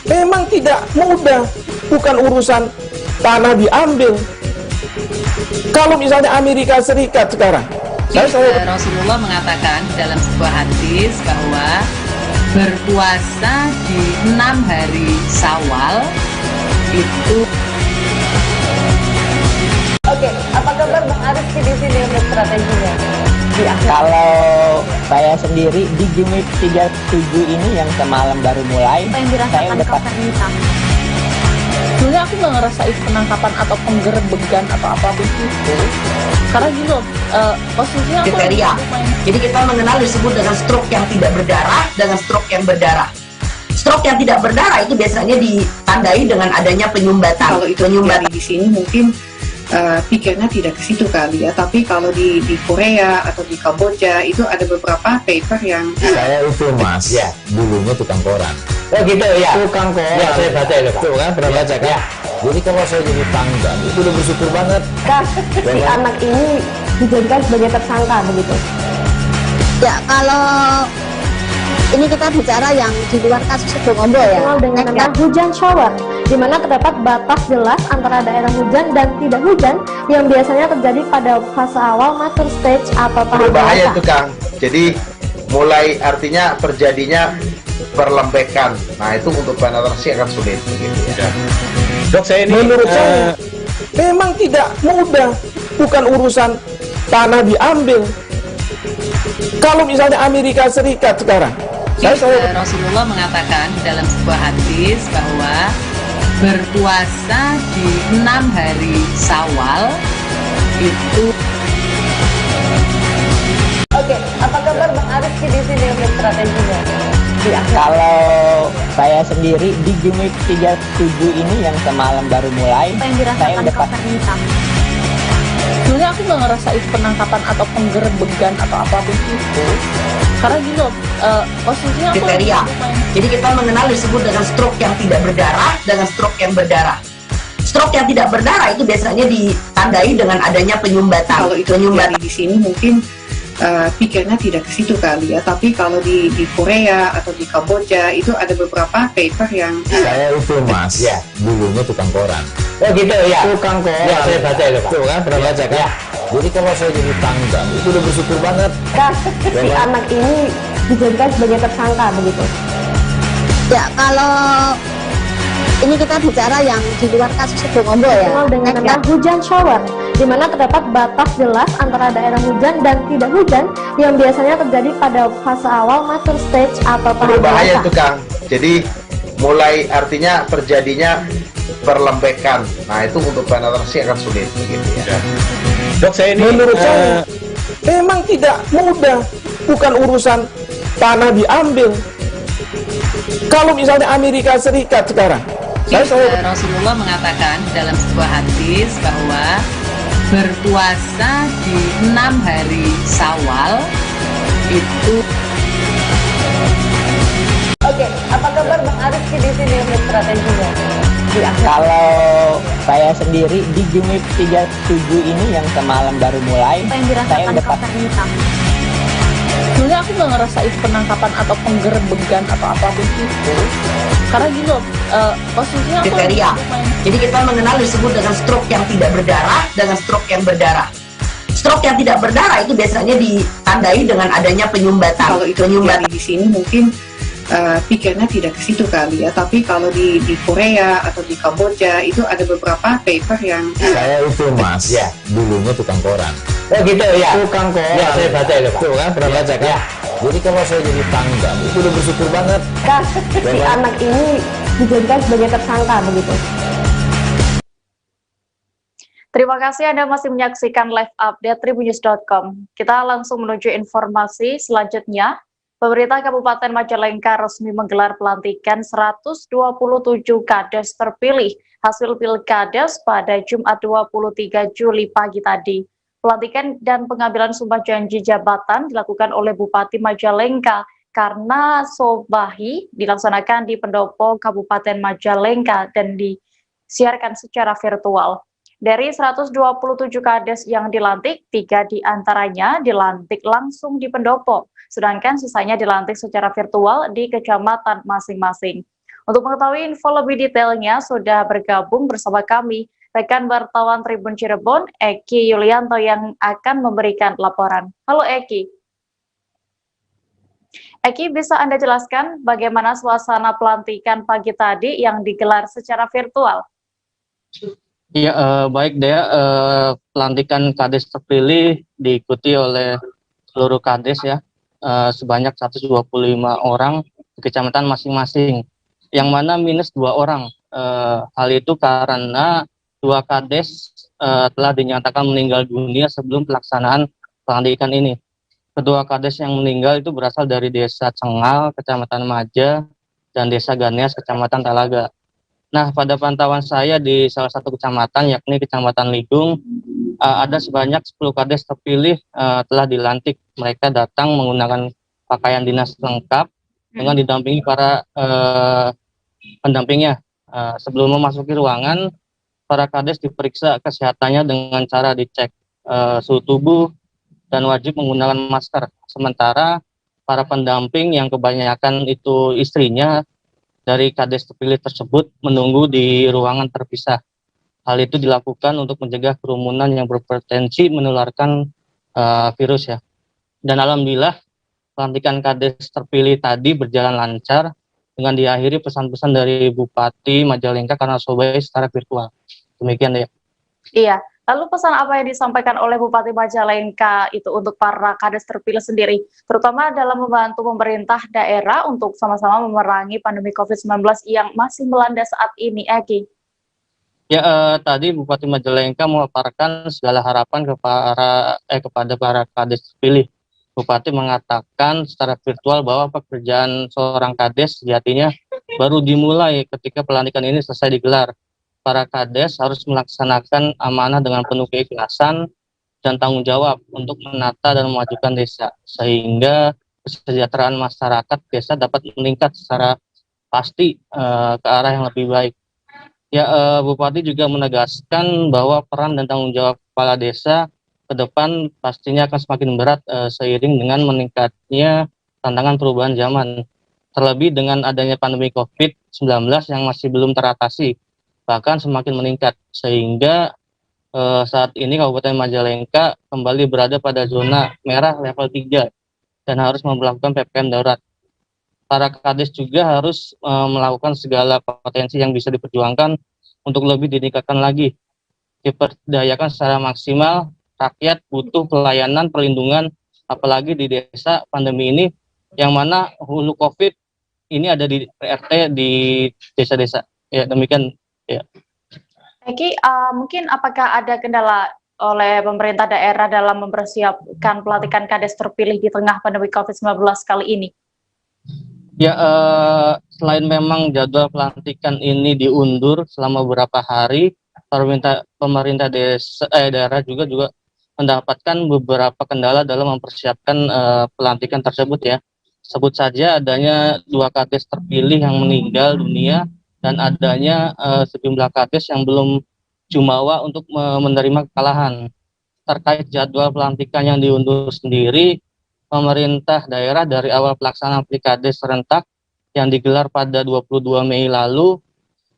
memang tidak mudah. Bukan urusan tanah diambil. Kalau misalnya Amerika Serikat sekarang, Rasulullah mengatakan dalam sebuah hadis bahwa berpuasa di 6 hari Syawal itu. Oke, apa kabar Bang Ariski di sini untuk strateginya? Kalau saya sendiri di Jumit 37 ini yang semalam baru mulai, saya udah Sebenarnya aku nggak ngerasa itu penangkapan atau penggerbegan atau apapun itu. Karena gini loh, posisinya kriteria. Jadi kita mengenal disebut dengan stroke yang tidak berdarah dengan stroke yang berdarah. Stroke yang tidak berdarah itu biasanya ditandai dengan adanya penyumbatan. Kalau itu penyumbatan di sini mungkin pikirnya tidak ke situ kali ya, tapi kalau di Korea atau di Kamboja itu ada beberapa paper yang saya itu mas, ya dulunya tukang koran. Oh gitu ya, Tukang koran. Ya, saya baca itu Pak. Tuh kan, pernah baca kan? Ya. Jadi kalau saya jadi pangdam itu udah bersyukur banget. si anak ini dijadikan sebagai tersangka begitu. Ya, kalau ini kita bicara yang di luar kasus Sibolombo ya. Dengan nama hujan shower, di mana terdapat batas jelas antara daerah hujan dan tidak hujan yang biasanya terjadi pada fase awal mature stage atau tahap berbahaya itu Kang. Jadi mulai artinya terjadinya perlembekan. Nah itu untuk penetrasi akan sulit begitu ya. Dok, saya ini menurut saya memang tidak mudah, bukan urusan tanah diambil. Kalau misalnya Amerika Serikat sekarang, Rasulullah mengatakan dalam sebuah hadis bahwa berpuasa di 6 hari Syawal itu. Oke, apa kabar Bang Arif di sini untuk strateginya? Kalau saya sendiri di Gimik 37 ini yang semalam baru mulai, Apa yang saya dirasakan udah Kak Fernita? Sebenarnya aku nggak ngerasain penangkapan atau penggerebegan atau apapun itu, karena gini loh, posisinya aku kriteria. Jadi kita mengenal disebut dengan stroke yang tidak berdarah dengan stroke yang berdarah. Stroke yang tidak berdarah itu biasanya ditandai dengan adanya penyumbatan. Kalau itu terjadi di sini mungkin pikirnya tidak ke situ kali ya, tapi kalau di Korea atau di Kamboja itu ada beberapa paper yang Saya itu Mas, ya, dulunya tukang koran. Oh gitu ya. Tukang koran. Ya, saya baca itu, Pak. Tuh kan, pernah baca kan? Ya. Jadi kalau saya jadi tanggal, itu udah bersyukur banget. Kak, si anak ini dijadikan sebagai tersangka begitu. Ya, kalau ini kita bicara yang di luar kasus Sebongombo ya. Dikenal dengan nama hujan shower, di mana terdapat batas jelas antara daerah hujan dan tidak hujan yang biasanya terjadi pada fase awal mature stage atau tahap Berbahaya dewasa. itu Kang. Jadi mulai artinya terjadinya perlembekan. Nah itu untuk penetrasi akan sulit begitu ya. Dok, saya ini menurut saya memang tidak mudah, bukan urusan tanah diambil. Kalau misalnya Amerika Serikat sekarang, Rasulullah mengatakan dalam sebuah hadis bahwa berpuasa di 6 hari Syawal itu. Oke, apa kabar Bang Arif di sini untuk strateginya? Kalau saya sendiri di Gimik 37 ini yang semalam baru mulai, Apa yang saya dirasakan udah Kak Fernita? sebenarnya aku nggak ngerasain penangkapan atau penggerebegan atau apapun itu, karena gini loh, posisinya aku kriteria. Jadi kita mengenal disebut dengan stroke yang tidak berdarah dengan stroke yang berdarah. Stroke yang tidak berdarah itu biasanya ditandai dengan adanya penyumbatan. kalau itu terjadi di sini mungkin pikirnya tidak ke situ kali ya, tapi kalau di Korea atau di Kamboja itu ada beberapa paper yang Saya itu Mas, ya, dulunya tukang koran. Oh gitu ya. Tukang koran. Ya, saya baca itu, Pak. Tuh kan, pernah baca kan? Ya. Jadi kalau saya jadi tanggal, itu udah bersyukur banget. Kak, si anak ini dijadikan sebagai tersangka begitu. Terima kasih Anda masih menyaksikan live update tribunnews.com. Kita langsung menuju informasi selanjutnya. Pemerintah Kabupaten Majalengka resmi menggelar pelantikan 127 kades terpilih hasil pilkades pada Jumat 23 Juli pagi tadi. Pelantikan dan pengambilan sumpah janji jabatan dilakukan oleh Bupati Majalengka karena Sobahi dilaksanakan di Pendopo Kabupaten Majalengka dan disiarkan secara virtual. Dari 127 kades yang dilantik, 3 diantaranya dilantik langsung di Pendopo, sedangkan sisanya dilantik secara virtual di kecamatan masing-masing. Untuk mengetahui info lebih detailnya, sudah bergabung bersama kami rekan wartawan Tribun Cirebon, Eki Yulianto yang akan memberikan laporan. Halo Eki. Eki, bisa Anda jelaskan bagaimana suasana pelantikan pagi tadi yang digelar secara virtual? Iya, baik Dea, pelantikan kades terpilih diikuti oleh seluruh kades ya, sebanyak 125 orang di kecamatan masing-masing, yang mana minus 2 orang. Hal itu karena 2 kades telah dinyatakan meninggal dunia sebelum pelaksanaan pelantikan ini. Kedua kades yang meninggal itu berasal dari Desa Cengal, Kecamatan Maja, dan Desa Ganeas, Kecamatan Talaga. Nah, pada pantauan saya di salah satu kecamatan, yakni Kecamatan Lidung, ada sebanyak 10 kades terpilih telah dilantik. Mereka datang menggunakan pakaian dinas lengkap dengan didampingi para pendampingnya. Sebelum memasuki ruangan, para kades diperiksa kesehatannya dengan cara dicek suhu tubuh dan wajib menggunakan masker. Sementara para pendamping yang kebanyakan itu istrinya dari kades terpilih tersebut menunggu di ruangan terpisah. Hal itu dilakukan untuk mencegah kerumunan yang berpotensi menularkan virus ya. Dan alhamdulillah pelantikan Kades terpilih tadi berjalan lancar dengan diakhiri pesan-pesan dari Bupati Majalengka karena Sobay secara virtual. Demikian ya. Iya. Lalu pesan apa yang disampaikan oleh Bupati Majalengka itu untuk para Kades terpilih sendiri, terutama dalam membantu pemerintah daerah untuk sama-sama memerangi pandemi COVID-19 yang masih melanda saat ini, Egi? Ya, tadi Bupati Majalengka memaparkan segala harapan kepada para Kades terpilih. Bupati mengatakan secara virtual bahwa pekerjaan seorang Kades sejatinya baru dimulai ketika pelantikan ini selesai digelar. Para Kades harus melaksanakan amanah dengan penuh keikhlasan dan tanggung jawab untuk menata dan memajukan desa, sehingga kesejahteraan masyarakat desa dapat meningkat secara pasti ke arah yang lebih baik. Ya, Bupati juga menegaskan bahwa peran dan tanggung jawab kepala desa ke depan pastinya akan semakin berat seiring dengan meningkatnya tantangan perubahan zaman, terlebih dengan adanya pandemi COVID-19 yang masih belum teratasi, bahkan semakin meningkat, sehingga saat ini Kabupaten Majalengka kembali berada pada zona merah level 3 dan harus memperlakukan PPKM darurat. Para Kades juga harus melakukan segala potensi yang bisa diperjuangkan untuk lebih ditingkatkan lagi, diperdayakan secara maksimal. Rakyat butuh pelayanan, perlindungan, apalagi di desa pandemi ini, yang mana hulu COVID ini ada di RT di desa-desa. Ya, demikian. Ya. Eki, mungkin apakah ada kendala oleh pemerintah daerah dalam mempersiapkan pelantikan Kades terpilih di tengah pandemi COVID-19 kali ini? Ya, selain memang jadwal pelantikan ini diundur selama beberapa hari, pemerintah daerah juga mendapatkan beberapa kendala dalam mempersiapkan pelantikan tersebut ya. Sebut saja adanya 2 Kades terpilih yang meninggal dunia dan adanya sejumlah Kades yang belum jumawa untuk menerima kekalahan. Terkait jadwal pelantikan yang diundur sendiri, pemerintah daerah dari awal pelaksanaan Pilkades serentak yang digelar pada 22 Mei lalu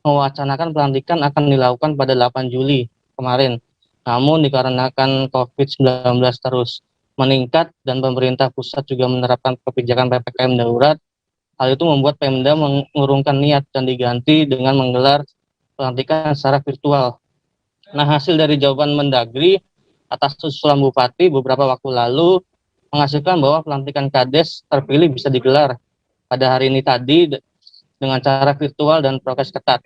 mewacanakan pelantikan akan dilakukan pada 8 Juli kemarin. Namun dikarenakan COVID-19 terus meningkat dan pemerintah pusat juga menerapkan kebijakan PPKM darurat, hal itu membuat Pemda mengurungkan niat dan diganti dengan menggelar pelantikan secara virtual. Nah, hasil dari jawaban Mendagri atas usulan Bupati beberapa waktu lalu menghasilkan bahwa pelantikan Kades terpilih bisa digelar pada hari ini tadi dengan cara virtual dan prokes ketat.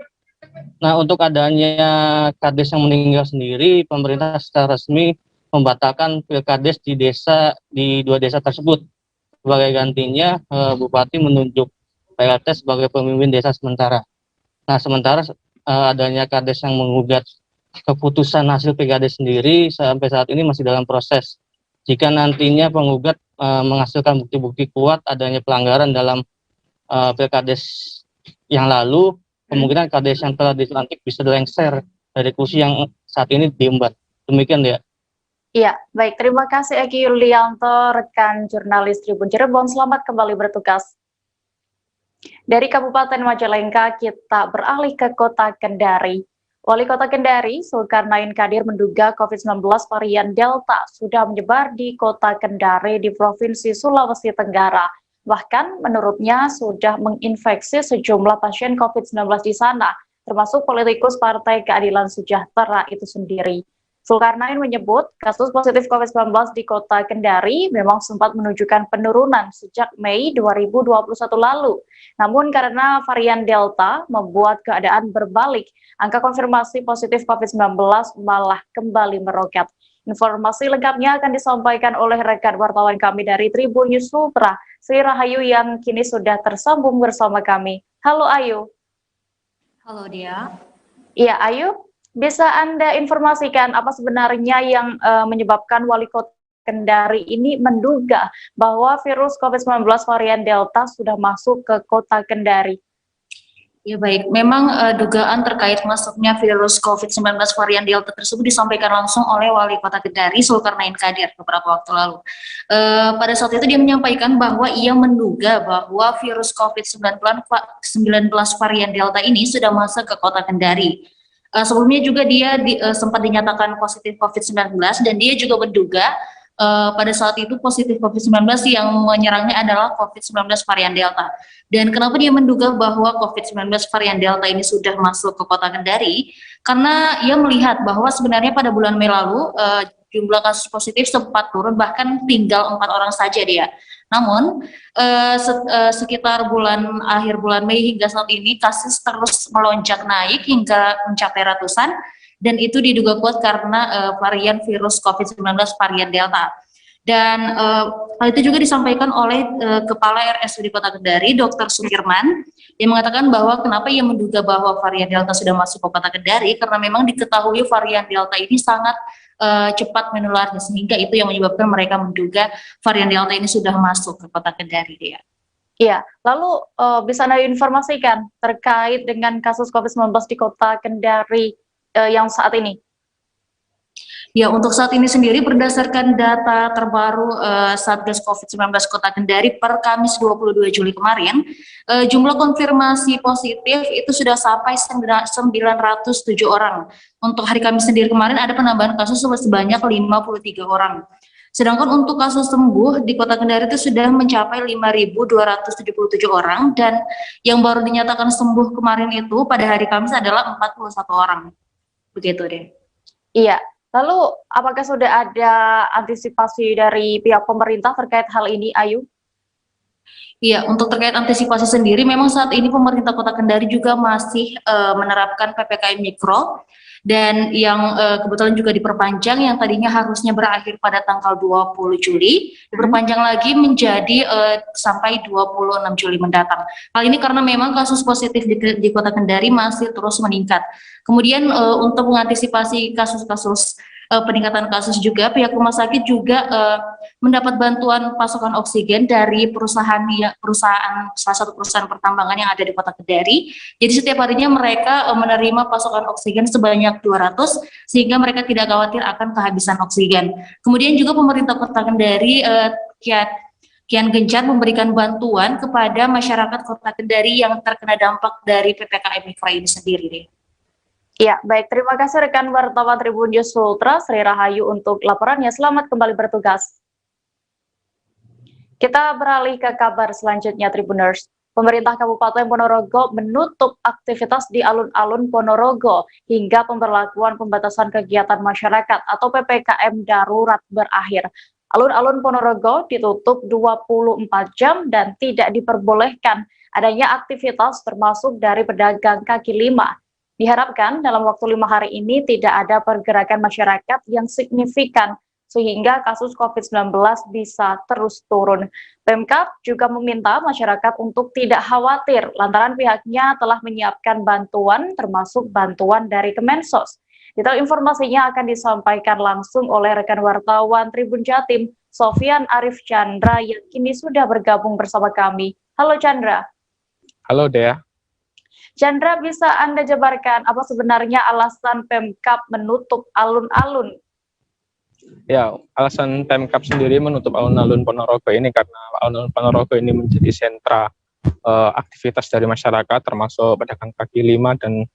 Nah, untuk adanya Kades yang meninggal sendiri, pemerintah secara resmi membatalkan Pilkades di 2 desa tersebut. Sebagai gantinya, Bupati menunjuk PLT sebagai pemimpin desa sementara. Nah, sementara adanya Kades yang menggugat keputusan hasil Pilkades sendiri sampai saat ini masih dalam proses. Jika nantinya penggugat menghasilkan bukti-bukti kuat adanya pelanggaran dalam Pilkades yang lalu, kemungkinan Kades yang telah dilantik bisa dilengser dari kursi yang saat ini diemban. Demikian ya. Iya, baik. Terima kasih Eki Yulianto, rekan jurnalis Tribun Cirebon. Selamat kembali bertugas. Dari Kabupaten Majalengka, kita beralih ke Kota Kendari. Wali Kota Kendari, Zulkarnain Kadir, menduga COVID-19 varian Delta sudah menyebar di Kota Kendari di Provinsi Sulawesi Tenggara. Bahkan menurutnya sudah menginfeksi sejumlah pasien COVID-19 di sana, termasuk politikus Partai Keadilan Sejahtera itu sendiri. Zulkarnain menyebut kasus positif COVID-19 di Kota Kendari memang sempat menunjukkan penurunan sejak Mei 2021 lalu. Namun karena varian Delta membuat keadaan berbalik, angka konfirmasi positif COVID-19 malah kembali meroket. Informasi lengkapnya akan disampaikan oleh rekan wartawan kami dari Tribun News Ultra, Sri Rahayu, yang kini sudah tersambung bersama kami. Halo Ayu. Halo Dia. Iya Ayu, bisa Anda informasikan apa sebenarnya yang menyebabkan Wali Kota Kendari ini menduga bahwa virus COVID-19 varian Delta sudah masuk ke Kota Kendari? Ya baik, memang dugaan terkait masuknya virus COVID-19 varian Delta tersebut disampaikan langsung oleh Wali Kota Kendari, Zulkarnain Kadir, beberapa waktu lalu. Pada saat itu dia menyampaikan bahwa ia menduga bahwa virus COVID-19 varian Delta ini sudah masuk ke Kota Kendari. Sebelumnya juga dia sempat dinyatakan positif COVID-19 dan dia juga menduga pada saat itu positif COVID-19 yang menyerangnya adalah COVID-19 varian Delta. Dan kenapa dia menduga bahwa COVID-19 varian Delta ini sudah masuk ke kota Kendari? Karena ia melihat bahwa sebenarnya pada bulan Mei lalu jumlah kasus positif sempat turun, bahkan tinggal 4 orang saja dia. Namun sekitar akhir bulan Mei hingga saat ini kasus terus melonjak naik hingga mencapai ratusan, dan itu diduga kuat karena varian virus COVID-19 varian Delta. Dan hal itu juga disampaikan oleh Kepala RSUD Kota Kendari, Dr. Sumirman, yang mengatakan bahwa kenapa ia menduga bahwa varian Delta sudah masuk ke Kota Kendari, karena memang diketahui varian Delta ini sangat cepat menular, sehingga itu yang menyebabkan mereka menduga varian Delta ini sudah masuk ke Kota Kendari. Dia. Iya, lalu bisa Anda informasikan terkait dengan kasus COVID-19 di Kota Kendari yang saat ini? Ya, untuk saat ini sendiri berdasarkan data terbaru Satgas COVID-19 Kota Kendari per Kamis 22 Juli kemarin, jumlah konfirmasi positif itu sudah sampai 907 orang. Untuk hari Kamis sendiri kemarin ada penambahan kasus sebanyak 53 orang. Sedangkan untuk kasus sembuh di Kota Kendari itu sudah mencapai 5.277 orang, dan yang baru dinyatakan sembuh kemarin itu pada hari Kamis adalah 41 orang. Begitu deh. Iya. Lalu, apakah sudah ada antisipasi dari pihak pemerintah terkait hal ini, Ayu? Iya, untuk terkait antisipasi sendiri, memang saat ini pemerintah Kota Kendari juga masih menerapkan PPKM Mikro, dan yang kebetulan juga diperpanjang, yang tadinya harusnya berakhir pada tanggal 20 Juli, diperpanjang lagi menjadi sampai 26 Juli mendatang. Hal ini karena memang kasus positif di Kota Kendari masih terus meningkat. Kemudian untuk mengantisipasi kasus-kasus peningkatan kasus juga, pihak rumah sakit juga mendapat bantuan pasokan oksigen dari salah satu perusahaan pertambangan yang ada di Kota Kendari. Jadi setiap harinya mereka menerima pasokan oksigen sebanyak 200, sehingga mereka tidak khawatir akan kehabisan oksigen. Kemudian juga pemerintah Kota Kendari kian gencar memberikan bantuan kepada masyarakat Kota Kendari yang terkena dampak dari PPKM Mikro ini sendiri. Ya, baik. Terima kasih rekan wartawan Tribun News Ultra, Sri Rahayu, untuk laporannya. Selamat kembali bertugas. Kita beralih ke kabar selanjutnya, Tribuners. Pemerintah Kabupaten Ponorogo menutup aktivitas di alun-alun Ponorogo hingga pemberlakuan pembatasan kegiatan masyarakat atau PPKM darurat berakhir. Alun-alun Ponorogo ditutup 24 jam dan tidak diperbolehkan adanya aktivitas termasuk dari pedagang kaki lima. Diharapkan dalam waktu 5 hari ini tidak ada pergerakan masyarakat yang signifikan sehingga kasus COVID-19 bisa terus turun. Pemkab juga meminta masyarakat untuk tidak khawatir lantaran pihaknya telah menyiapkan bantuan termasuk bantuan dari Kemensos. Detail informasinya akan disampaikan langsung oleh rekan wartawan Tribun Jatim, Sofyan Arif Chandra, yang kini sudah bergabung bersama kami. Halo Chandra. Halo Dea. Chandra, bisa Anda jabarkan apa sebenarnya alasan Pemkab menutup alun-alun? Ya, alasan Pemkab sendiri menutup alun-alun Ponorogo ini karena alun-alun Ponorogo ini menjadi sentra aktivitas dari masyarakat, termasuk pedagang kaki lima dan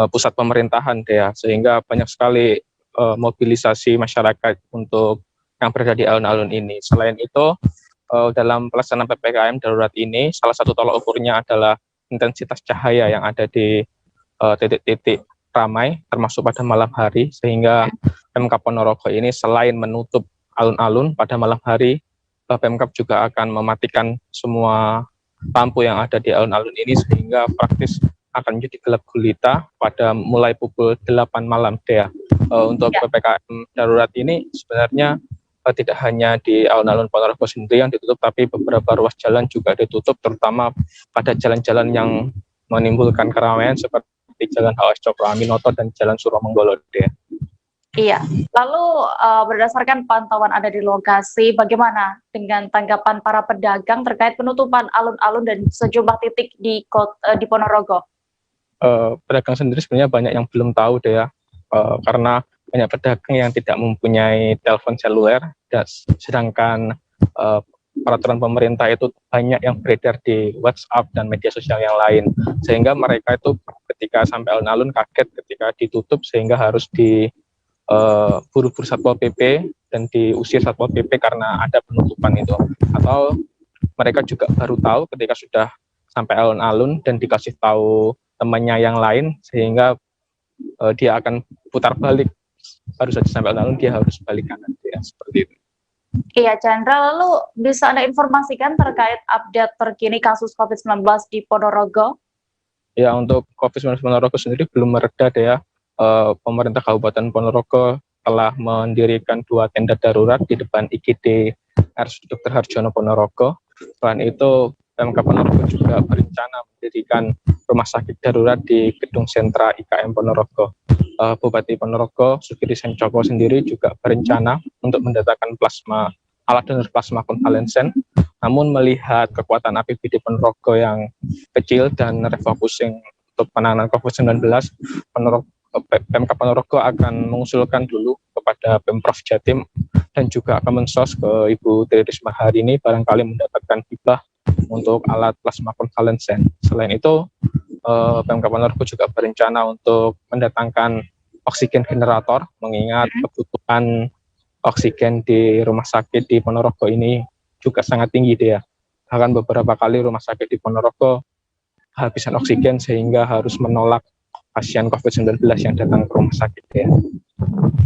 pusat pemerintahan, Dea, sehingga banyak sekali mobilisasi masyarakat untuk yang berada di alun-alun ini. Selain itu, dalam pelaksanaan PPKM darurat ini, salah satu tolak ukurnya adalah intensitas cahaya yang ada di titik-titik ramai, termasuk pada malam hari, sehingga Pemkab Ponorogo ini selain menutup alun-alun pada malam hari, Pemkab juga akan mematikan semua lampu yang ada di alun-alun ini, sehingga praktis akan menjadi gelap gulita pada mulai pukul 8 malam, Dea. Untuk PPKM darurat ini sebenarnya tidak hanya di alun-alun Ponorogo sendiri yang ditutup, tapi beberapa ruas jalan juga ditutup, terutama pada jalan-jalan yang menimbulkan keramaian seperti Jalan H.O.S. Cokro Aminoto dan Jalan Suromenggolo. Iya, lalu berdasarkan pantauan Anda di lokasi, bagaimana dengan tanggapan para pedagang terkait penutupan alun-alun dan sejumlah titik di Ponorogo? Pedagang sendiri sebenarnya banyak yang belum tahu, Dea, karena banyak pedagang yang tidak mempunyai telepon seluler, sedangkan peraturan pemerintah itu banyak yang beredar di WhatsApp dan media sosial yang lain, sehingga mereka itu ketika sampai alun-alun kaget ketika ditutup, sehingga harus buru-buru Satpol PP dan diusir Satpol PP karena ada penutupan itu, atau mereka juga baru tahu ketika sudah sampai alun-alun dan dikasih tahu temannya yang lain, sehingga dia akan putar balik, baru saja sampai alun-alun dia harus balik kanan, ya, seperti itu. Iya, Chandra, lalu bisa Anda informasikan terkait update terkini kasus COVID-19 di Ponorogo? Ya, untuk COVID-19 Ponorogo sendiri belum mereda deh ya. Pemerintah Kabupaten Ponorogo telah mendirikan 2 tenda darurat di depan IGD RSUD Dr. Harjono Ponorogo. Selain itu, Pemkab Ponorogo juga berencana mendirikan rumah sakit darurat di gedung sentra IKM Ponorogo. Bupati Ponorogo, Sugiri Sancoko sendiri juga berencana untuk mendatangkan alat donor plasma konvalensen. Namun melihat kekuatan APBD Ponorogo yang kecil dan refocusing untuk penanganan COVID-19, Pemkab Ponorogo akan mengusulkan dulu kepada Pemprov Jatim dan juga Kemensos ke Ibu Tri Risma hari ini barangkali mendapatkan hibah untuk alat plasma konvalensen. Selain itu, Pemkab Ponorogo juga berencana untuk mendatangkan oksigen generator, mengingat kebutuhan oksigen di rumah sakit di Ponorogo ini juga sangat tinggi dia. Bahkan beberapa kali rumah sakit di Ponorogo kehabisan oksigen sehingga harus menolak pasien COVID-19 yang datang ke rumah sakit ya.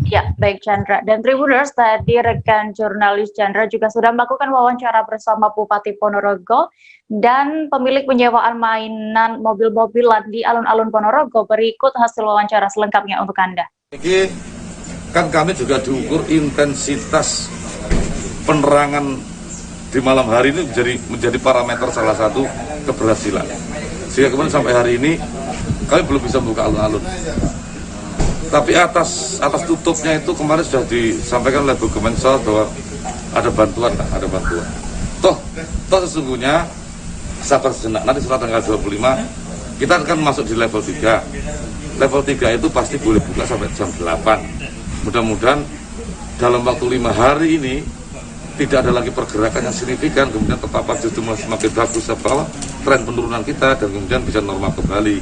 Ya, baik Chandra. Dan Tribuners, tadi rekan jurnalis Chandra juga sudah melakukan wawancara bersama Bupati Ponorogo dan pemilik penyewaan mainan mobil-mobilan di alun-alun Ponorogo. Berikut hasil wawancara selengkapnya untuk Anda. Ini kan kami juga diukur intensitas penerangan di malam hari ini menjadi parameter salah satu keberhasilan. Sehingga kemudian sampai hari ini kami belum bisa membuka alun-alun. Tapi atas tutupnya itu kemarin sudah disampaikan oleh Bu Kemensos bahwa ada bantuan. Toh sesungguhnya sabar sejenak, nanti setelah tanggal 25 kita akan masuk di level 3. Level 3 itu pasti boleh buka sampai jam 8. Mudah-mudahan dalam waktu 5 hari ini tidak ada lagi pergerakan yang signifikan, kemudian terpapar justru semakin bagus bahwa tren penurunan kita dan kemudian bisa normal kembali.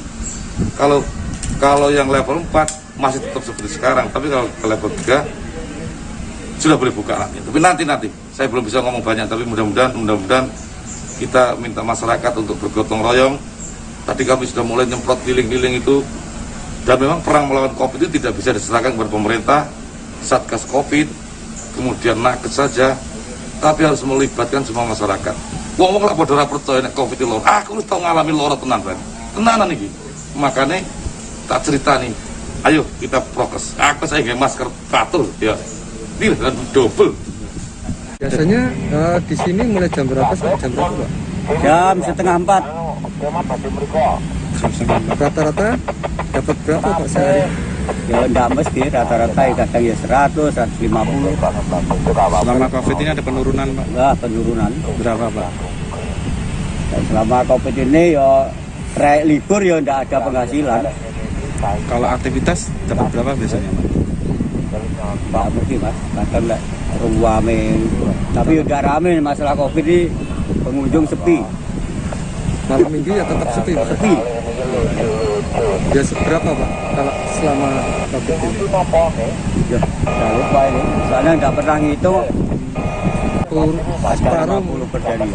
Kalau yang level 4 masih tetap seperti sekarang, tapi kalau ke level 3 sudah boleh buka lagi. Tapi nanti saya belum bisa ngomong banyak, tapi mudah-mudahan kita minta masyarakat untuk bergotong royong. Tadi kami sudah mulai nyemprot keliling-keliling itu, dan memang perang melawan COVID itu tidak bisa diserahkan kepada pemerintah, Satgas COVID, kemudian nakes saja, tapi harus melibatkan semua masyarakat. Wong-wong lah pada percaya nek COVID itu loro. Aku wis tau ngalami loro tenan, Pak. Tenanan iki. Makanya tak cerita nih. Ayo kita prokes. Aku saya nggak masker patuh ya. Ini kan double. Biasanya di sini mulai jam berapa sampai jam berapa, Pak? Jam 3:30. Rata-rata dapat berapa, Pak, sehari? Ya enggak mesti, rata-rata kadang ya 100, 150. Selama COVID ini ada penurunan, Pak? Enggak, penurunan. Berapa, Pak? Dan selama COVID ini ya libur ya enggak ada penghasilan. Kalau aktivitas dapat berapa biasanya, Pak? Enggak mesti, Mas. Kadang lah rame. Tapi udah rame masalah COVID ini, pengunjung sepi. Malam minggu ya tetap sepi, Pak? Sepi. Biasa berapa, Pak, kalau selama COVID ini? Ya, jangan lupa ini. Soalnya nggak pernah ngitung. Separuh 50%.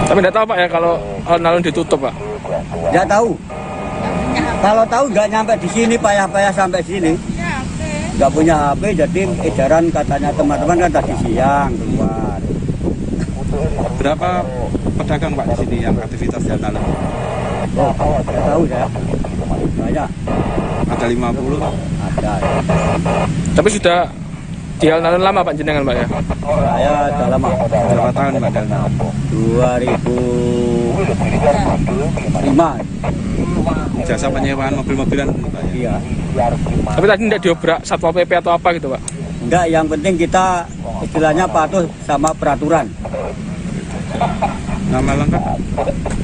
Tapi tidak tahu Pak ya kalau alun-alun ditutup Pak? Nggak tahu. Kalau tahu nggak nyampe di sini, payah-payah sampai sini. Nggak punya HP, jadi edaran katanya teman-teman kan tadi siang keluar. Berapa pedagang Pak di sini yang aktivitas di alun-alun? Oh, nggak tahu saya. Banyak. Ada 50 Pak? Ada. Tapi sudah di alun-alun lama Pak jenengan Pak ya? Saya sudah lama. Berapa tahun Pak di alun-alun? 2005. Jasa penyewaan mobil-mobilan Pak ya? Iya. Tapi tadi tidak diobrak Satpol PP atau apa gitu Pak? Enggak, yang penting kita istilahnya patuh sama peraturan. Nama lengkap?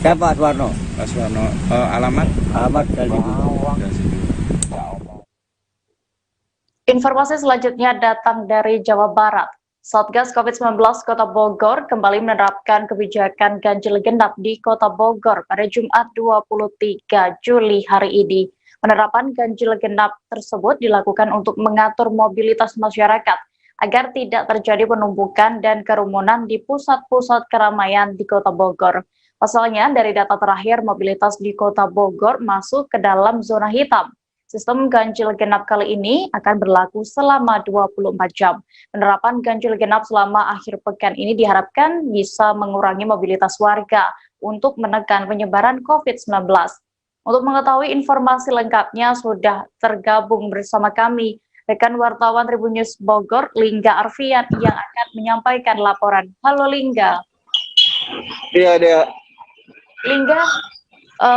Saya Pak Suwarno. Pak Suwarno. Alamat? Alamat Galibu. Informasi selanjutnya datang dari Jawa Barat. Satgas COVID-19 Kota Bogor kembali menerapkan kebijakan ganjil genap di Kota Bogor pada Jumat 23 Juli hari ini. Penerapan ganjil genap tersebut dilakukan untuk mengatur mobilitas masyarakat agar tidak terjadi penumpukan dan kerumunan di pusat-pusat keramaian di Kota Bogor. Pasalnya, dari data terakhir, mobilitas di Kota Bogor masuk ke dalam zona hitam. Sistem ganjil genap kali ini akan berlaku selama 24 jam. Penerapan ganjil genap selama akhir pekan ini diharapkan bisa mengurangi mobilitas warga untuk menekan penyebaran COVID-19. Untuk mengetahui informasi lengkapnya sudah tergabung bersama kami rekan wartawan Tribun News Bogor, Lingga Arfian, yang akan menyampaikan laporan. Halo Lingga. Iya. Lingga,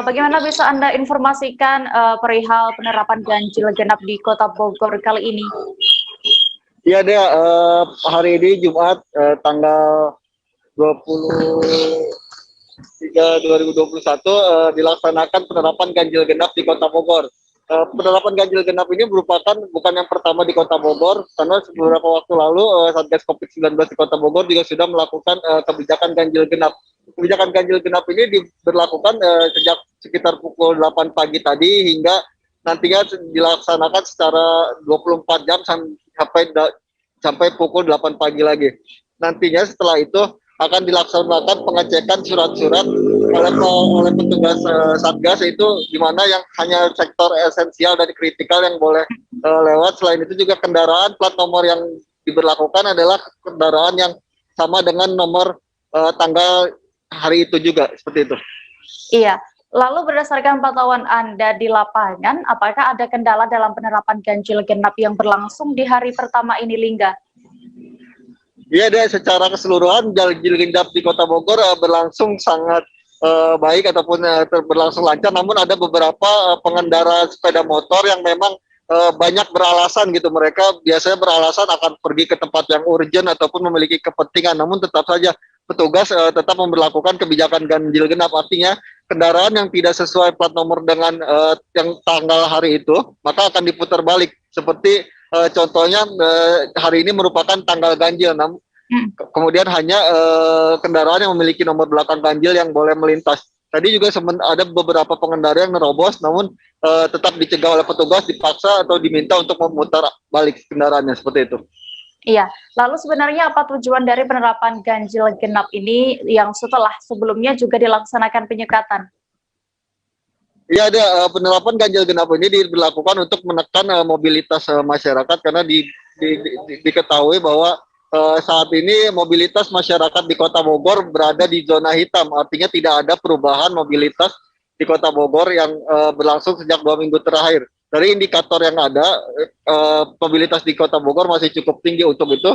bagaimana bisa Anda informasikan perihal penerapan ganjil genap di Kota Bogor kali ini? Iya, hari ini Jumat tanggal 23/2021 dilaksanakan penerapan ganjil genap di Kota Bogor. Penerapan ganjil genap ini merupakan bukan yang pertama di Kota Bogor, karena beberapa waktu lalu Satgas COVID-19 di Kota Bogor juga sudah melakukan kebijakan ganjil genap. Kebijakan ganjil genap ini diberlakukan sejak sekitar pukul 8 pagi tadi hingga nantinya dilaksanakan secara 24 jam sampai pukul 8 pagi lagi. Nantinya setelah itu akan dilaksanakan pengecekan surat-surat oleh petugas Satgas, itu di mana yang hanya sektor esensial dan kritikal yang boleh lewat. Selain itu juga kendaraan plat nomor yang diberlakukan adalah kendaraan yang sama dengan nomor tanggal hari itu juga, seperti itu. Iya, lalu berdasarkan pantauan Anda di lapangan, apakah ada kendala dalam penerapan ganjil genap yang berlangsung di hari pertama ini, Lingga? Iya, secara keseluruhan ganjil genap di Kota Bogor berlangsung sangat baik ataupun berlangsung lancar. Namun ada beberapa pengendara sepeda motor yang memang banyak beralasan gitu. Mereka biasanya beralasan akan pergi ke tempat yang urgent ataupun memiliki kepentingan. Namun tetap saja petugas tetap memberlakukan kebijakan ganjil genap. Artinya kendaraan yang tidak sesuai plat nomor dengan yang tanggal hari itu, maka akan diputar balik. Seperti contohnya hari ini merupakan tanggal ganjil, namun kemudian hanya kendaraan yang memiliki nomor belakang ganjil yang boleh melintas. Tadi juga ada beberapa pengendara yang nerobos, namun tetap dicegah oleh petugas, dipaksa atau diminta untuk memutar balik kendaraannya, seperti itu. Iya, lalu sebenarnya apa tujuan dari penerapan ganjil genap ini yang setelah sebelumnya juga dilaksanakan penyekatan? Iya, penerapan ganjil genap ini diberlakukan untuk menekan mobilitas masyarakat, karena diketahui bahwa saat ini mobilitas masyarakat di Kota Bogor berada di zona hitam. Artinya tidak ada perubahan mobilitas di Kota Bogor yang berlangsung sejak 2 minggu terakhir. Dari indikator yang ada, mobilitas di Kota Bogor masih cukup tinggi. Untuk itu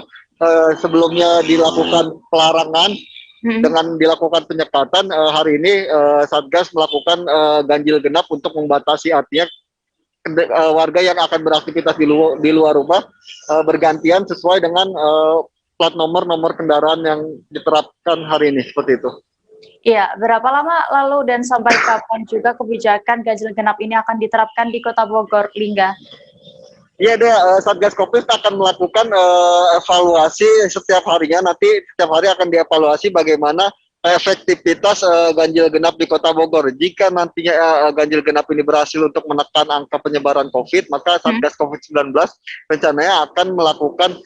sebelumnya dilakukan pelarangan dengan dilakukan penyekatan, hari ini Satgas melakukan ganjil genap untuk membatasi. Artinya warga yang akan beraktivitas di luar rumah bergantian sesuai dengan plat nomor kendaraan yang diterapkan hari ini, seperti itu. Iya, berapa lama lalu dan sampai kapan juga kebijakan ganjil genap ini akan diterapkan di Kota Bogor, Lingga? Iya, Satgas Covid akan melakukan evaluasi setiap harinya. Nanti setiap hari akan dievaluasi bagaimana efektivitas ganjil genap di Kota Bogor. Jika nantinya ganjil genap ini berhasil untuk menekan angka penyebaran COVID, maka Satgas COVID-19 rencananya akan melakukan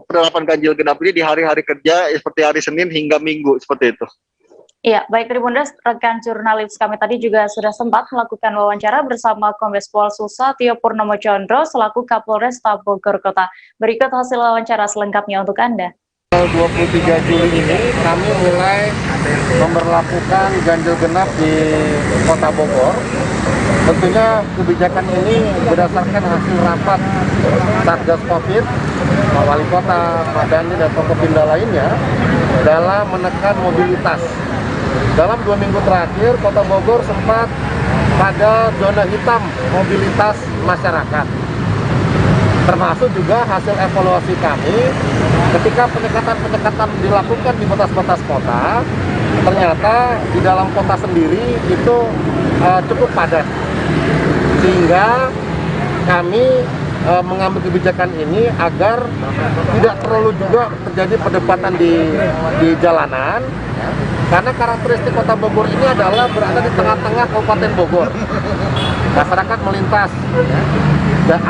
penerapan ganjil genap ini di hari-hari kerja seperti hari Senin hingga Minggu, seperti itu. Iya, baik Tribuners, rekan jurnalis kami tadi juga sudah sempat melakukan wawancara bersama Kombes Pol Susatyo Purnomo Condro selaku Kapolresta Bogor Kota. Berikut hasil wawancara selengkapnya untuk Anda. 23 Juli ini kami mulai memberlakukan ganjil genap di Kota Bogor. Tentunya kebijakan ini berdasarkan hasil rapat Satgas Covid, Pak Wali Kota, Pak Dandi, dan Forkopimda lainnya dalam menekan mobilitas. Dalam 2 minggu terakhir, Kota Bogor sempat pada zona hitam mobilitas masyarakat. Termasuk juga hasil evaluasi kami ketika penyekatan dilakukan di batas-batas kota, ternyata di dalam kota sendiri itu cukup padat. Sehingga kami mengambil kebijakan ini agar tidak terlalu juga terjadi perdebatan di jalanan, karena karakteristik Kota Bogor ini adalah berada di tengah-tengah Kabupaten Bogor. Masyarakat melintas dan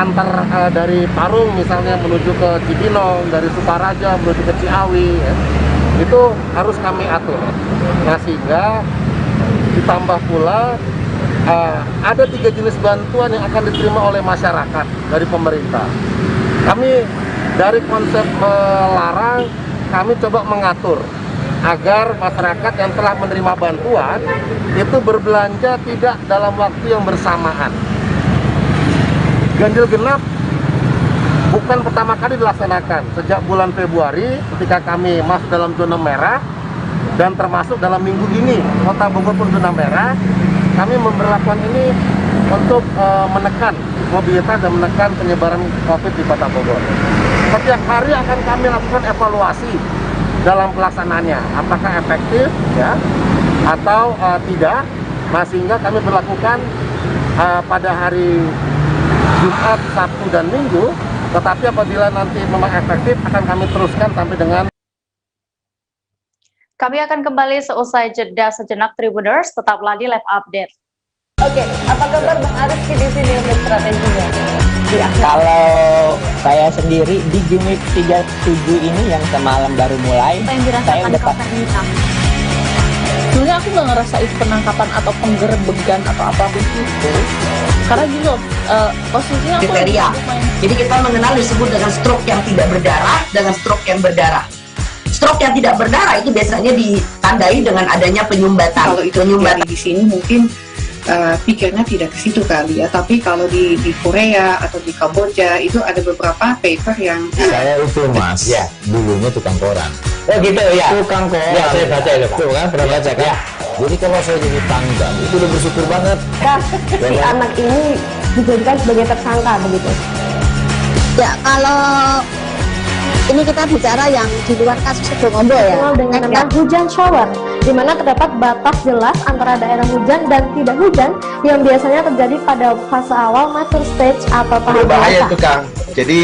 dari Parung misalnya menuju ke Cibinong, dari Sukaraja menuju ke Ciawi, ya, itu harus kami atur. Nah, sehingga ditambah pula ada 3 jenis bantuan yang akan diterima oleh masyarakat dari pemerintah. Kami dari konsep melarang, kami coba mengatur agar masyarakat yang telah menerima bantuan itu berbelanja tidak dalam waktu yang bersamaan. Ganjil genap bukan pertama kali dilaksanakan. Sejak bulan Februari ketika kami masuk dalam zona merah dan termasuk dalam minggu ini Kota Bogor pun zona merah, kami memberlakukan ini untuk menekan mobilitas dan menekan penyebaran COVID di Kota Bogor. Setiap hari akan kami lakukan evaluasi dalam pelaksanaannya, apakah efektif ya atau tidak. Nah, sehingga kami berlakukan pada hari Jumat, Sabtu, dan Minggu, tetapi apabila nanti memang efektif akan kami teruskan sampai dengan. Kami akan kembali seusai jeda sejenak Tribuners, tetaplah di Live Update. Oke, apa kabar Bang Arif di sini untuk strateginya? Kalau saya sendiri di Gimik 37 ini yang semalam baru mulai, saya udah sebenarnya aku nggak ngerasain penangkapan atau penggerbegan atau apapun itu, karena gini loh, posisinya aku kriteria. Jadi kita mengenal disebut dengan stroke yang tidak berdarah dengan stroke yang berdarah. Stroke yang tidak berdarah itu biasanya ditandai dengan adanya penyumbatan. Kalau itu terjadi di sini mungkin pikirnya tidak ke situ kali ya, tapi kalau di Korea atau di Kamboja itu ada beberapa paper yang saya itu Mas, ya dulunya tukang koran. Oh gitu ya. Tukang koran. Ya saya baca itu Pak. Tuh kan pernah baca kan? Ya. Jadi kalau saya jadi tanggam itu udah bersyukur banget. Si anak ini dijadikan sebagai tersangka begitu. Ya kalau ini kita bicara yang di luar kasus Sebongombo ya. Dengan nama hujan shower, di mana terdapat batas jelas antara daerah hujan dan tidak hujan yang biasanya terjadi pada fase awal mature stage atau tahap bahaya dewasa. itu Kang. Jadi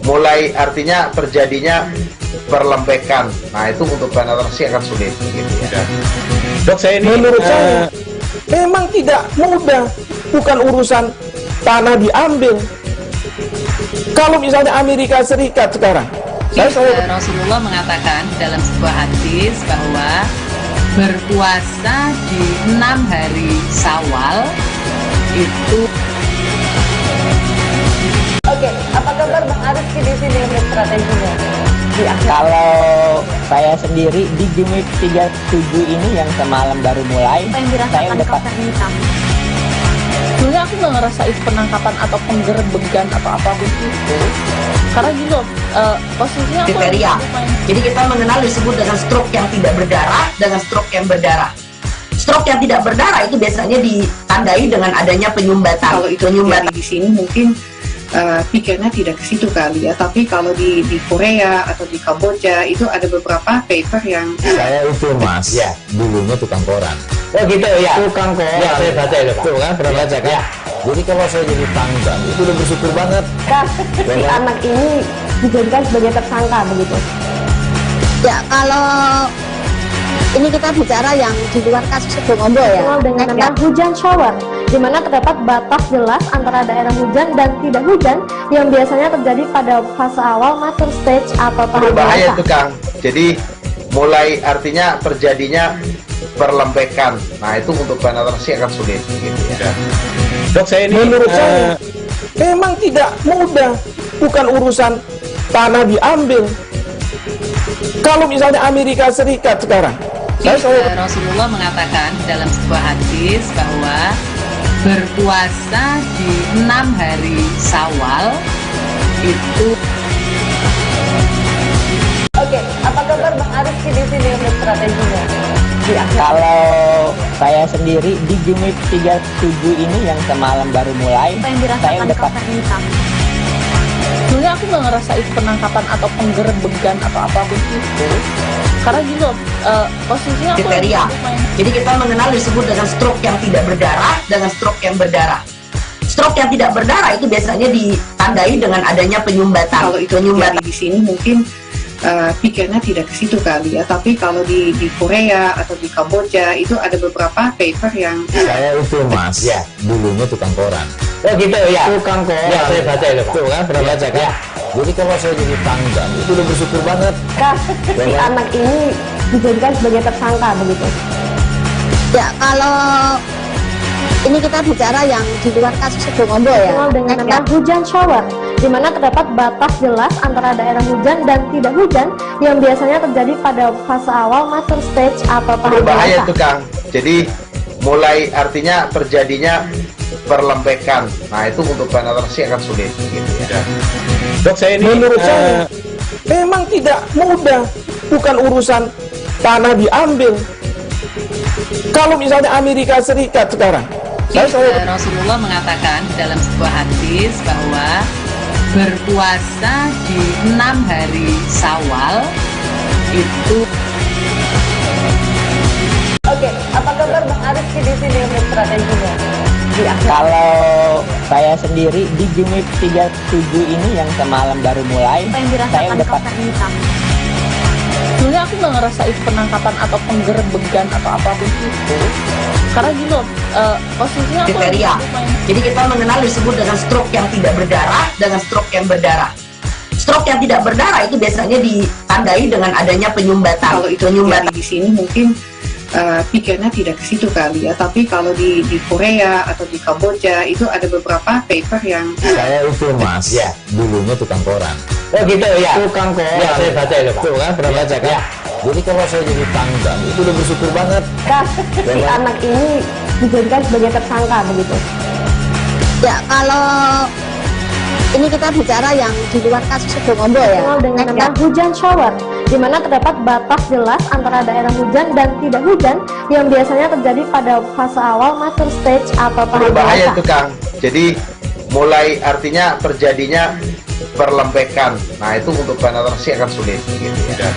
mulai artinya terjadinya perlembekan. Nah itu untuk penetrasi akan sulit gitu ya. Dok, saya ini menurut saya memang tidak mudah, bukan urusan tanah diambil. Kalau misalnya Amerika Serikat sekarang, Rasulullah mengatakan dalam sebuah hadis bahwa berpuasa di 6 hari Syawal itu. Oke, apa kabar Bang Arif di sini untuk strateginya? Kalau saya sendiri di Gimik 37 ini yang semalam baru mulai, saya udah sebenarnya aku nggak ngerasain penangkapan atau penggerbegan atau apapun itu, karena gini loh, posisinya aku kriteria. Jadi kita mengenal disebut dengan stroke yang tidak berdarah dengan stroke yang berdarah. Stroke yang tidak berdarah itu biasanya ditandai dengan adanya penyumbatan. Kalau itu terjadi di sini mungkin pikirnya tidak ke situ kali ya, tapi kalau di Korea atau di Kamboja itu ada beberapa paper yang saya itu Mas, ya dulunya tukang koran. Oh gitu ya. Tukang koran. Ya saya baca itu Pak. Tuh kan pernah baca kan? Ya. Jadi kalau saya jadi tanggam itu udah bersyukur banget. Si anak ini dijadikan sebagai tersangka begitu. Ya kalau ini kita bicara yang di luar kasus Sebongombo ya. Dengan nama hujan shower, di mana terdapat batas jelas antara daerah hujan dan tidak hujan yang biasanya terjadi pada fase awal mature stage atau tahap bahaya dewasa. itu Kang. Jadi mulai artinya terjadinya perlembekan. Nah itu untuk penetrasi akan sulit gitu ya. Dok, saya ini menurut saya memang tidak mudah, bukan urusan tanah diambil. Kalau misalnya Amerika Serikat sekarang, Rasulullah mengatakan dalam sebuah hadis bahwa berpuasa di 6 hari Syawal itu. Oke, apa kabar Bang Arif di sini untuk strateginya? Kalau saya sendiri di Gimik 37 ini yang semalam baru mulai, saya udah sebenarnya aku nggak ngerasain penangkapan atau penggerbegan atau apapun itu, karena gini loh, posisinya aku kriteria. Jadi kita mengenal disebut dengan stroke yang tidak berdarah dengan stroke yang berdarah. Stroke yang tidak berdarah itu biasanya ditandai dengan adanya penyumbatan. Kalau itu terjadi di sini mungkin pikirnya tidak ke situ kali ya, tapi kalau di Korea atau di Kamboja itu ada beberapa paper yang saya itu Mas, ya dulunya tukang koran. Oh gitu ya. Tukang koran. Ya saya baca itu Pak. Tuh kan pernah baca kan? Jadi kalau saya jadi pangdam itu udah bersyukur banget. Si anak ini dijadikan sebagai tersangka begitu. Ya kalau ini kita bicara yang di luar kasus Sibolombo ya. Dikenal dengan nama hujan shower, di mana terdapat batas jelas antara daerah hujan dan tidak hujan yang biasanya terjadi pada fase awal master stage atau tahap Berbahaya dewasa. itu Kang. Jadi mulai artinya terjadinya perlembekan. Nah itu untuk penetrasi akan sulit gitu ya. Dok, saya ini Menurut saya memang tidak mudah, bukan urusan tanah diambil. Kalau misalnya Amerika Serikat sekarang, Rasulullah mengatakan dalam sebuah hadis bahwa berpuasa di 6 hari Syawal itu. Oke, apa kabar Bang Arif di sini untuk strateginya? Kalau saya sendiri di Jumip 37 ini yang semalam baru mulai, saya udah pasti. Sebenarnya aku nggak ngerasa itu penangkapan atau penggerbegan atau apapun itu, karena gini loh, posisinya aku Kriteria. Jadi kita mengenal disebut dengan stroke yang tidak berdarah dengan stroke yang berdarah. Stroke yang tidak berdarah itu biasanya ditandai dengan adanya penyumbatan. Kalau itu terjadi di sini mungkin pikirnya tidak ke situ kali ya, tapi kalau di Korea atau di Kamboja itu ada beberapa paper yang Saya itu Mas, ya dulunya tukang koran. Oh gitu ya. Tukang koran. Ya saya baca itu Pak. Tuh kan pernah baca kan? Jadi kalau saya jadi pangdam itu udah bersyukur banget. Si anak ini dijadikan sebagai tersangka begitu. Ya kalau ini kita bicara yang di luar kasus Sibolombo ya. Dikenal dengan nama hujan shower, di mana terdapat batas jelas antara daerah hujan dan tidak hujan yang biasanya terjadi pada fase awal master stage atau tahap Berbahaya dewasa. itu Kang. Jadi mulai artinya terjadinya perlembekan. Nah itu untuk penetrasi akan sulit gitu ya.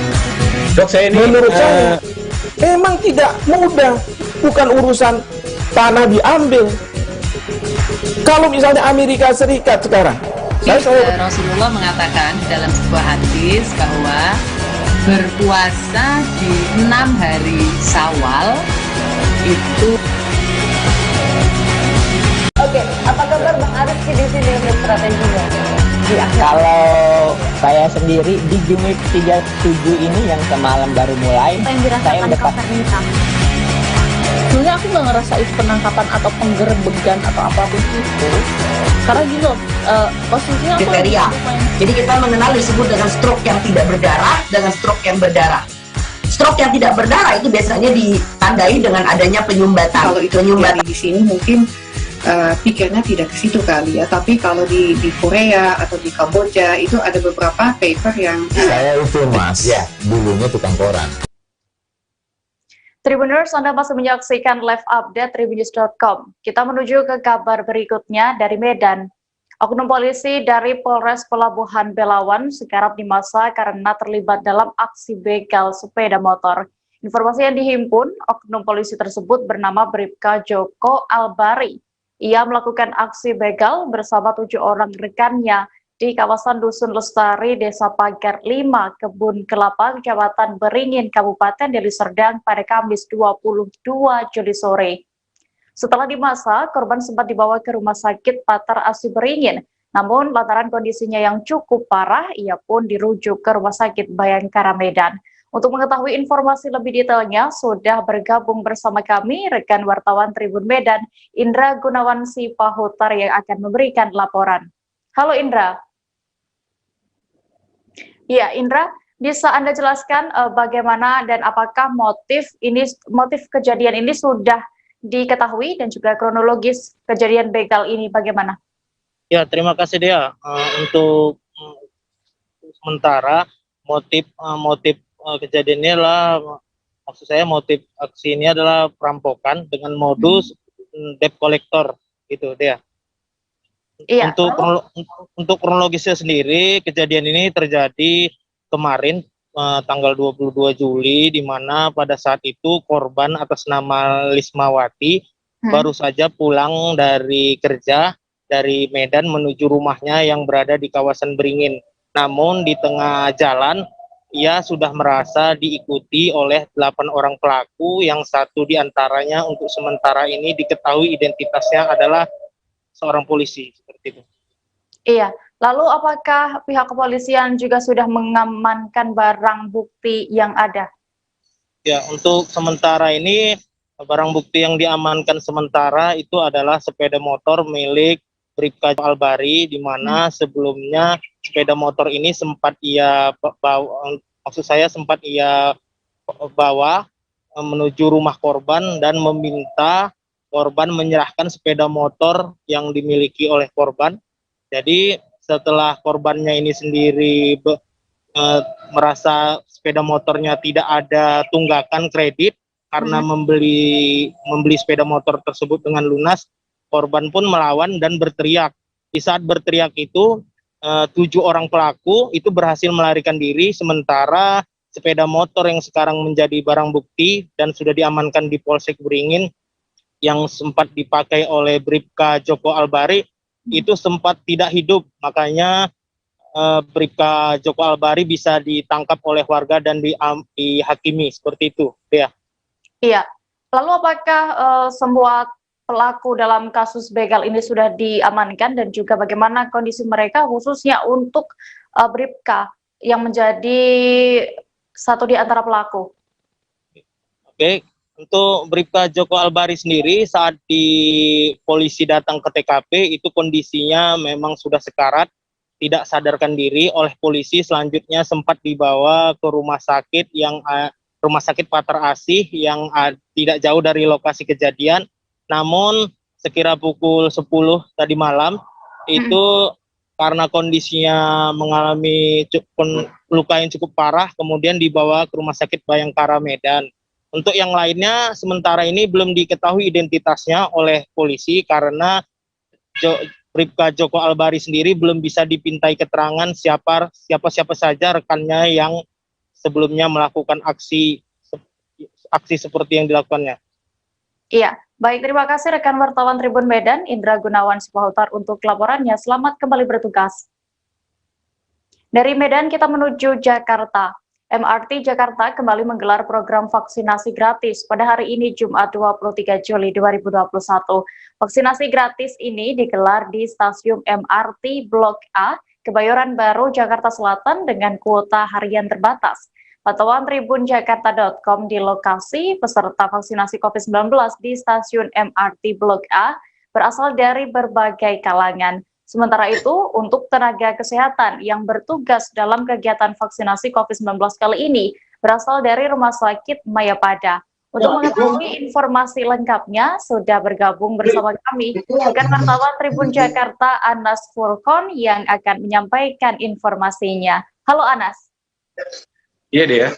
Dok, saya ini menurut saya memang tidak mudah, bukan urusan tanah diambil. Kalau misalnya Amerika Serikat sekarang, Rasulullah mengatakan dalam sebuah hadis bahwa berpuasa di 6 hari Syawal itu. Oke, apa kabar Bang Arif di sini untuk strateginya? Kalau saya sendiri di Jumip 37 ini yang semalam baru mulai, saya udah pasti. Sebenarnya aku nggak ngerasa itu penangkapan atau penggerbegan atau apapun itu, karena gini loh, posisinya aku Kriteria. Jadi kita mengenal disebut dengan stroke yang tidak berdarah dengan stroke yang berdarah. Stroke yang tidak berdarah itu biasanya ditandai dengan adanya penyumbatan. kalau itu terjadi di sini mungkin pikirnya tidak ke situ kali ya, tapi kalau di Korea atau di Kamboja itu ada beberapa paper yang Saya itu Mas, ya dulunya tukang koran. Tribuners, Anda masih menyaksikan live update tribunnews.com. Kita menuju ke kabar berikutnya dari Medan. Oknum polisi dari Polres Pelabuhan Belawan sekarang dimasa karena terlibat dalam aksi begal sepeda motor. Informasi yang dihimpun, oknum polisi tersebut bernama Bribka Joko Albari. Ia melakukan aksi begal bersama 7 orang rekannya di kawasan Dusun Lestari, Desa Pagar 5, Kebun Kelapa, Kecamatan Beringin, Kabupaten Deli Serdang pada Kamis 22 Juli sore. Setelah dimasa, korban sempat dibawa ke Rumah Sakit Patar Asi Beringin. Namun lantaran kondisinya yang cukup parah, ia pun dirujuk ke Rumah Sakit Bayangkara Medan. Untuk mengetahui informasi lebih detailnya, sudah bergabung bersama kami rekan wartawan Tribun Medan, Indra Gunawan Sipahutar yang akan memberikan laporan. Halo Indra. Ya, Indra, bisa Anda jelaskan bagaimana dan apakah motif kejadian ini sudah diketahui dan juga kronologis kejadian begal ini bagaimana? Ya, terima kasih Dea. Untuk sementara motif kejadian ini adalah, maksud saya motif aksi ini adalah perampokan dengan modus debt collector gitu Dea. Iya. Untuk kronologisnya sendiri, kejadian ini terjadi kemarin tanggal 22 Juli, di mana pada saat itu korban atas nama Lismawati baru saja pulang dari kerja dari Medan menuju rumahnya yang berada di kawasan Beringin. Namun di tengah jalan ia sudah merasa diikuti oleh 8 orang pelaku, yang satu diantaranya untuk sementara ini diketahui identitasnya adalah seorang polisi seperti itu. Iya, lalu apakah pihak kepolisian juga sudah mengamankan barang bukti yang ada? Ya, untuk sementara ini barang bukti yang diamankan sementara itu adalah sepeda motor milik Bribka Albari, di mana sebelumnya sepeda motor ini sempat ia bawa menuju rumah korban dan meminta korban menyerahkan sepeda motor yang dimiliki oleh korban. Jadi setelah korbannya ini sendiri merasa sepeda motornya tidak ada tunggakan kredit karena membeli sepeda motor tersebut dengan lunas, korban pun melawan dan berteriak. Di saat berteriak itu 7 orang pelaku itu berhasil melarikan diri, sementara sepeda motor yang sekarang menjadi barang bukti dan sudah diamankan di Polsek Beringin yang sempat dipakai oleh Bribka Joko Albari itu sempat tidak hidup, makanya Bribka Joko Albari bisa ditangkap oleh warga dan dihakimi seperti itu, ya. Iya. Lalu apakah semua pelaku dalam kasus begal ini sudah diamankan dan juga bagaimana kondisi mereka khususnya untuk Bribka yang menjadi satu di antara pelaku? Oke. Untuk Bribka Joko Albari sendiri saat polisi datang ke TKP itu kondisinya memang sudah sekarat, tidak sadarkan diri oleh polisi. Selanjutnya sempat dibawa ke rumah sakit Rumah Sakit Patar Asih yang tidak jauh dari lokasi kejadian. Namun sekira pukul 10 tadi malam itu karena kondisinya mengalami luka yang cukup parah, kemudian dibawa ke Rumah Sakit Bayangkara Medan. Untuk yang lainnya sementara ini belum diketahui identitasnya oleh polisi karena Bribka Joko Albari sendiri belum bisa dipintai keterangan siapa saja rekannya yang sebelumnya melakukan aksi seperti yang dilakukannya. Iya, baik, terima kasih rekan wartawan Tribun Medan Indra Gunawan Sipahutar untuk laporannya. Selamat kembali bertugas. Dari Medan kita menuju Jakarta. MRT Jakarta kembali menggelar program vaksinasi gratis pada hari ini Jumat 23 Juli 2021. Vaksinasi gratis ini digelar di stasiun MRT Blok A, Kebayoran Baru, Jakarta Selatan dengan kuota harian terbatas. Pantauan tribunjakarta.com di lokasi peserta vaksinasi COVID-19 di stasiun MRT Blok A berasal dari berbagai kalangan. Sementara itu, untuk tenaga kesehatan yang bertugas dalam kegiatan vaksinasi COVID-19 kali ini berasal dari Rumah Sakit Mayapada. Untuk mengetahui informasi lengkapnya, sudah bergabung bersama kami rekan wartawan Tribun Jakarta Anas Furkon yang akan menyampaikan informasinya. Halo Anas. Iya Dea.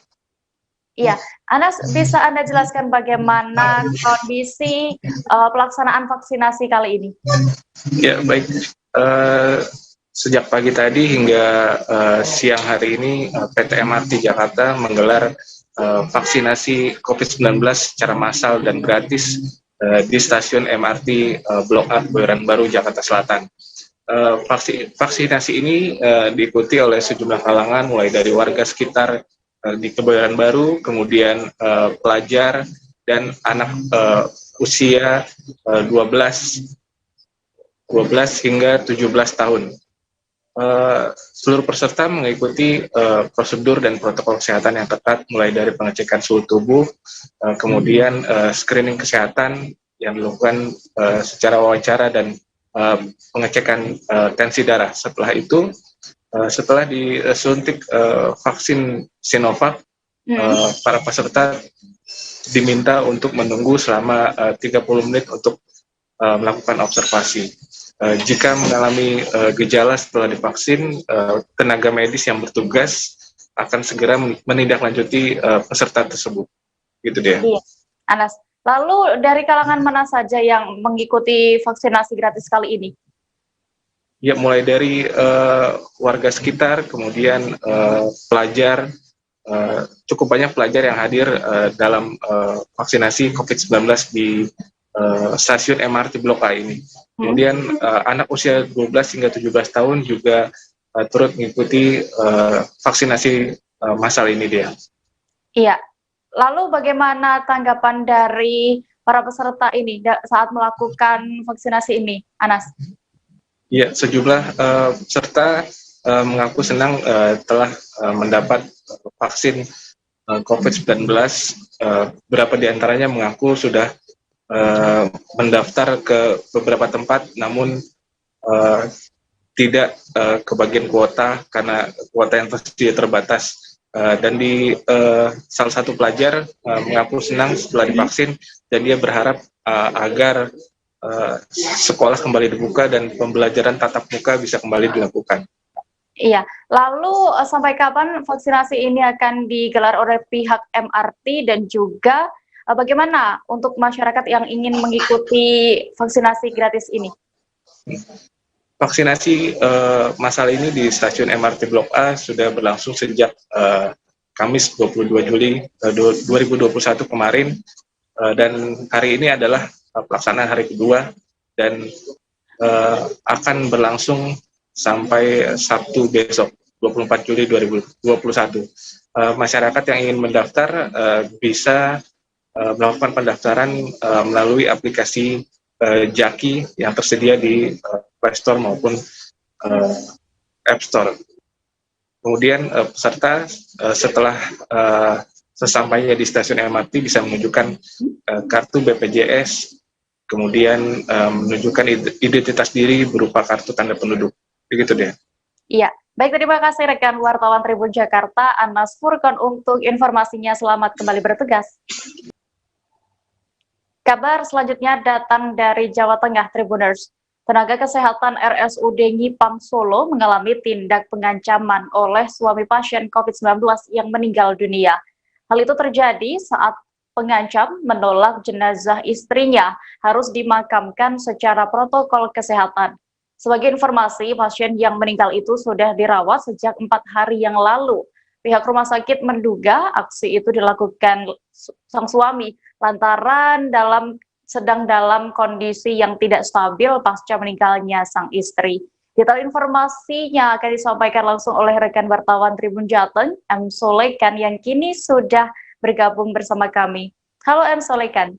Iya, Anas, bisa Anda jelaskan bagaimana kondisi pelaksanaan vaksinasi kali ini? Ya, baik. Sejak pagi tadi hingga siang hari ini PT MRT Jakarta menggelar vaksinasi COVID-19 secara massal dan gratis di stasiun MRT Blok A Kebayoran Baru Jakarta Selatan. Vaksinasi ini diikuti oleh sejumlah kalangan mulai dari warga sekitar di Kebayoran Baru, kemudian pelajar dan anak usia 12 hingga 17 tahun. Seluruh peserta mengikuti prosedur dan protokol kesehatan yang ketat, mulai dari pengecekan suhu tubuh, kemudian screening kesehatan yang dilakukan secara wawancara dan pengecekan tensi darah. Setelah itu, setelah disuntik vaksin Sinovac, para peserta diminta untuk menunggu selama 30 menit untuk melakukan observasi. Jika mengalami gejala setelah divaksin, tenaga medis yang bertugas akan segera menindaklanjuti peserta tersebut. Gitu deh. Iya, Anas. Lalu dari kalangan mana saja yang mengikuti vaksinasi gratis kali ini? Ya, mulai dari warga sekitar, kemudian pelajar, cukup banyak pelajar yang hadir dalam vaksinasi COVID-19 di stasiun MRT Blok A ini. Kemudian anak usia 12 hingga 17 tahun juga turut mengikuti vaksinasi massal ini dia. Iya. Lalu bagaimana tanggapan dari para peserta ini saat melakukan vaksinasi ini, Anas? Ya, sejumlah peserta mengaku senang telah mendapat vaksin COVID-19. Beberapa di antaranya mengaku sudah mendaftar ke beberapa tempat, namun tidak kebagian kuota karena kuota yang tersedia terbatas. Dan di salah satu pelajar mengaku senang setelah divaksin, dan dia berharap agar sekolah kembali dibuka dan pembelajaran tatap muka bisa kembali dilakukan. Iya, lalu sampai kapan vaksinasi ini akan digelar oleh pihak MRT, dan juga bagaimana untuk masyarakat yang ingin mengikuti vaksinasi gratis ini? Vaksinasi massal ini di stasiun MRT Blok A sudah berlangsung sejak Kamis 22 Juli 2021 kemarin, dan hari ini adalah pelaksanaan hari kedua, dan akan berlangsung sampai Sabtu besok 24 Juli 2021. Masyarakat yang ingin mendaftar bisa melakukan pendaftaran melalui aplikasi Jaki yang tersedia di Play Store maupun App Store. Kemudian peserta setelah sesampainya di stasiun MRT bisa menunjukkan kartu BPJS, kemudian menunjukkan identitas diri berupa kartu tanda penduduk. Begitu deh. Iya, baik, terima kasih rekan wartawan Tribun Jakarta, Anas Furkon, untuk informasinya. Selamat kembali bertugas. Kabar selanjutnya datang dari Jawa Tengah, Tribuners. Tenaga kesehatan RSUD Nyipang Solo mengalami tindak pengancaman oleh suami pasien COVID-19 yang meninggal dunia. Hal itu terjadi saat pengancam menolak jenazah istrinya harus dimakamkan secara protokol kesehatan. Sebagai informasi, pasien yang meninggal itu sudah dirawat sejak 4 hari yang lalu. Pihak rumah sakit menduga aksi itu dilakukan sang suami lantaran sedang dalam kondisi yang tidak stabil pasca meninggalnya sang istri. Detail informasinya akan disampaikan langsung oleh rekan wartawan Tribun Jateng, M. Solekan, yang kini sudah bergabung bersama kami. Halo M. Solekan.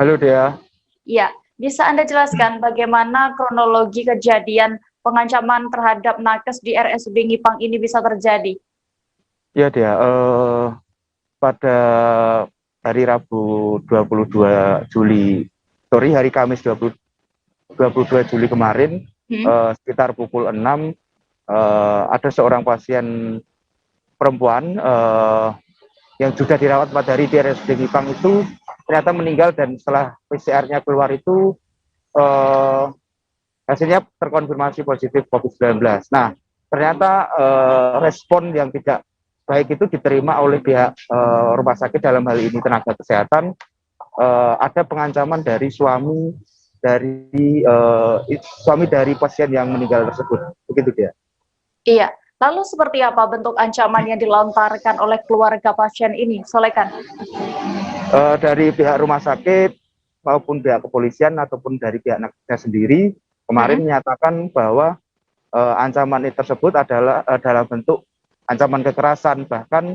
Halo Dea. Ya, bisa Anda jelaskan bagaimana kronologi kejadian pengancaman terhadap nakes di RSUD Nyipang ini bisa terjadi? Ya Dea, pada hari Rabu 22 Juli, hari Kamis 22 Juli kemarin, sekitar pukul 6, ada seorang pasien perempuan yang sudah dirawat 4 hari di RSUD Nyipang itu ternyata meninggal, dan setelah PCR-nya keluar itu hasilnya terkonfirmasi positif COVID-19. Nah, ternyata respon yang tidak baik itu diterima oleh pihak rumah sakit, dalam hal ini tenaga kesehatan. Ada pengancaman dari suami dari pasien yang meninggal tersebut. Begitu dia. Iya. Lalu seperti apa bentuk ancaman yang dilontarkan oleh keluarga pasien ini, Solekan? Dari pihak rumah sakit maupun pihak kepolisian ataupun dari pihak nakesnya sendiri kemarin menyatakan bahwa ancaman tersebut adalah bentuk ancaman kekerasan. Bahkan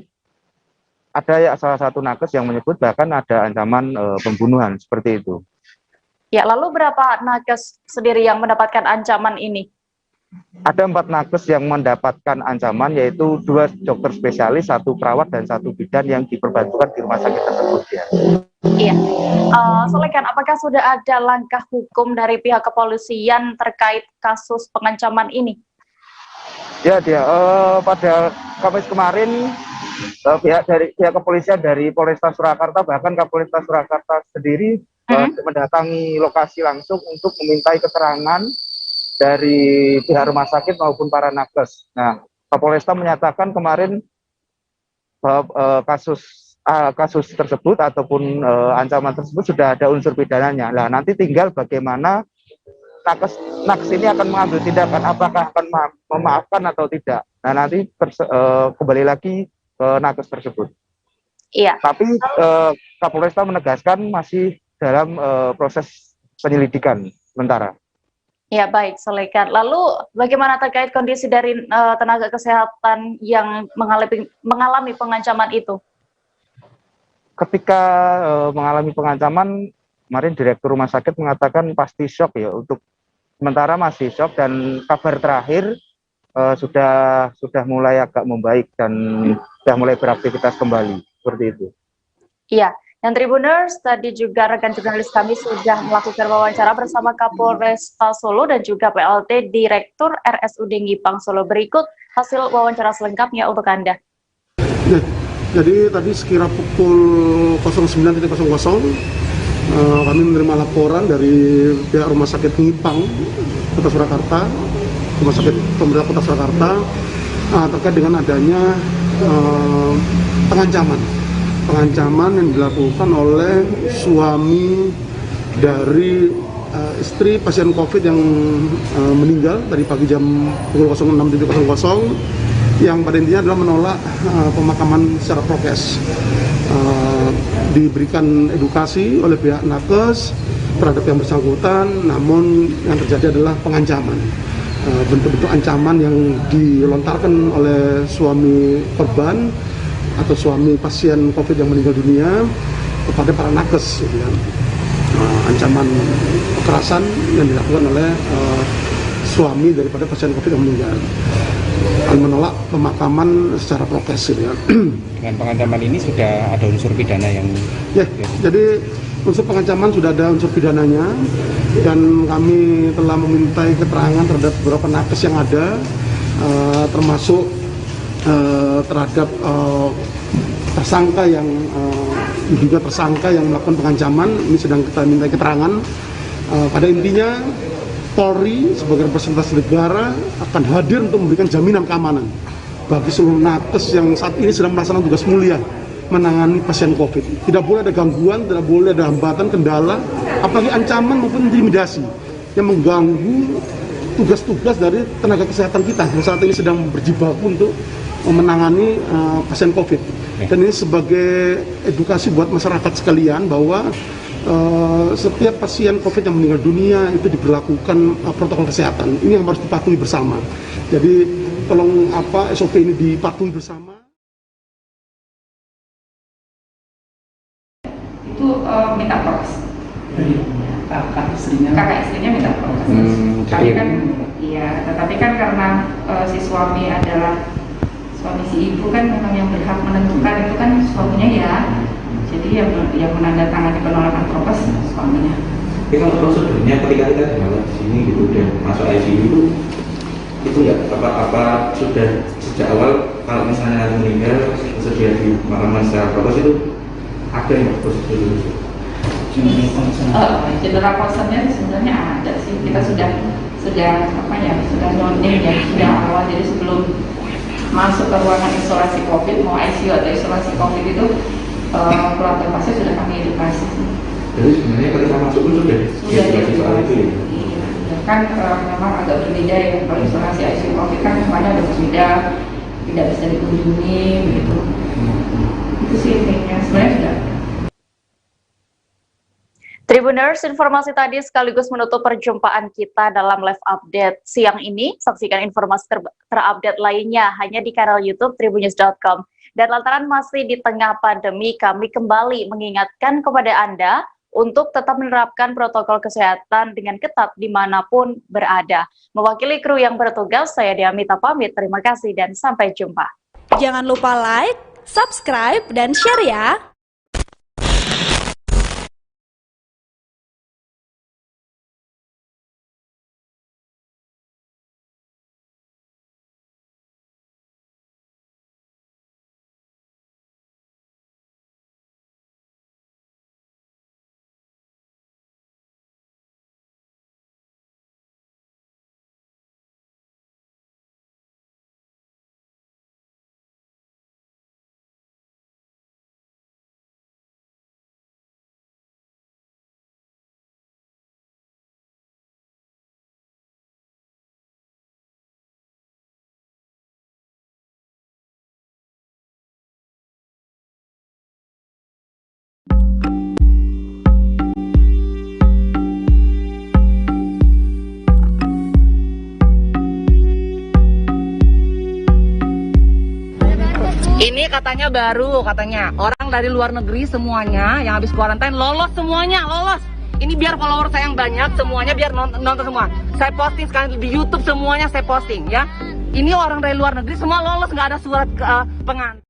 ada salah satu nakes yang menyebut bahkan ada ancaman pembunuhan, seperti itu. Ya, lalu berapa nakes sendiri yang mendapatkan ancaman ini? Ada 4 nakes yang mendapatkan ancaman, yaitu 2 dokter spesialis, 1 perawat, dan 1 bidan yang diperbantukan di rumah sakit tersebut. Ya. Iya, Solekan, apakah sudah ada langkah hukum dari pihak kepolisian terkait kasus pengancaman ini? Ya, dia pada Kamis kemarin pihak kepolisian dari Polresta Surakarta, bahkan Kapolresta Surakarta sendiri mendatangi lokasi langsung untuk memintai keterangan dari pihak rumah sakit maupun para nakes. Nah, Kapolresta menyatakan kemarin bahwa kasus tersebut ataupun ancaman tersebut sudah ada unsur pidananya. Nah, nanti tinggal bagaimana nakes ini akan mengambil tindakan, apakah akan memaafkan atau tidak. Nah, nanti kembali lagi ke nakes tersebut. Iya. Tapi Kapolresta menegaskan masih dalam proses penyelidikan sementara. Ya, baik, Solekan. Lalu bagaimana terkait kondisi dari tenaga kesehatan yang mengalami pengancaman itu? Ketika mengalami pengancaman, kemarin Direktur Rumah Sakit mengatakan pasti shock ya untuk sementara masih shock, dan kabar terakhir sudah mulai agak membaik dan sudah mulai beraktivitas kembali, seperti itu. Iya, dan Tribuners, tadi juga rekan jurnalis kami sudah melakukan wawancara bersama Kapolresta Solo dan juga PLT Direktur RSUD Ngipang Solo. Berikut hasil wawancara selengkapnya untuk Anda. Nah, jadi tadi sekira pukul 09.00 kami menerima laporan dari pihak Rumah Sakit Ngipang, Kota Surakarta, Rumah Sakit Pemerintah Kota Surakarta, terkait dengan adanya pengancaman yang dilakukan oleh suami dari istri pasien COVID yang meninggal dari pagi jam pukul 06.00, yang pada intinya adalah menolak pemakaman secara prokes. Diberikan edukasi oleh pihak nakes terhadap yang bersangkutan, namun yang terjadi adalah pengancaman. Bentuk-bentuk ancaman yang dilontarkan oleh suami korban atau suami pasien COVID yang meninggal dunia kepada para nakes, gitu ya. Ancaman kekerasan yang dilakukan oleh suami daripada pasien COVID yang meninggal, menolak pemakaman secara prokes, gitu ya. Dengan pengancaman ini sudah ada unsur pidana yang jadi unsur pengancaman sudah ada unsur pidananya, dan kami telah memintai keterangan terhadap beberapa nakes yang ada, termasuk terhadap tersangka yang diduga tersangka yang melakukan pengancaman. Ini sedang kita mintai keterangan. Pada intinya Polri sebagai representasi negara akan hadir untuk memberikan jaminan keamanan bagi seluruh nakes yang saat ini sedang melaksanakan tugas mulia menangani pasien COVID. Tidak boleh ada gangguan, tidak boleh ada hambatan, kendala, apalagi ancaman maupun intimidasi yang mengganggu tugas-tugas dari tenaga kesehatan kita yang saat ini sedang berjibaku untuk menangani pasien COVID. Dan ini sebagai edukasi buat masyarakat sekalian bahwa setiap pasien COVID yang meninggal dunia itu diberlakukan protokol kesehatan. Ini yang harus dipatuhi bersama. Jadi tolong SOP ini dipatuhi bersama. Itu minta prokes. Kakak istrinya minta prokes. Tetapi kan karena si suami adalah suami si ibu, kan memang yang berhak menentukan itu kan suaminya ya. Jadi yang menandatangani penolakan prokes suaminya. Tapi kalau prosedurnya ketika kita dirawat di sini gitu udah masuk ICU itu ya apa sudah sejak awal kalau misalnya meninggal sedia di pemakaman secara prokes itu ada yang prosedur itu? General concern-nya sebenarnya ada sih. Kita sudah nonim ya, sudah awal. Jadi sebelum masuk ke ruangan isolasi COVID, mau ICU atau isolasi COVID itu keluarga pasien sudah kami edukasi. Jadi sebenarnya ketika masuk pun sudah edukasi soal itu ya? Iya, kan memang agak berbeda ya. Kalau isolasi ICU COVID kan semuanya ada berbeda, tidak bisa dikunjungi begitu. Itu sih intinya, sebenarnya sudah. Tribuners, informasi tadi sekaligus menutup perjumpaan kita dalam live update siang ini. Saksikan informasi terupdate lainnya hanya di kanal YouTube tribunnews.com. Dan lantaran masih di tengah pandemi, kami kembali mengingatkan kepada Anda untuk tetap menerapkan protokol kesehatan dengan ketat dimanapun berada. Mewakili kru yang bertugas, saya Diamita pamit. Terima kasih dan sampai jumpa. Jangan lupa like, subscribe, dan share ya. Ini katanya baru, katanya orang dari luar negeri semuanya yang habis kuarantain lolos semuanya, lolos. Ini biar follower saya yang banyak, semuanya biar nonton semua. Saya posting sekarang di YouTube, semuanya saya posting ya. Ini orang dari luar negeri semua lolos, nggak ada surat pengantar.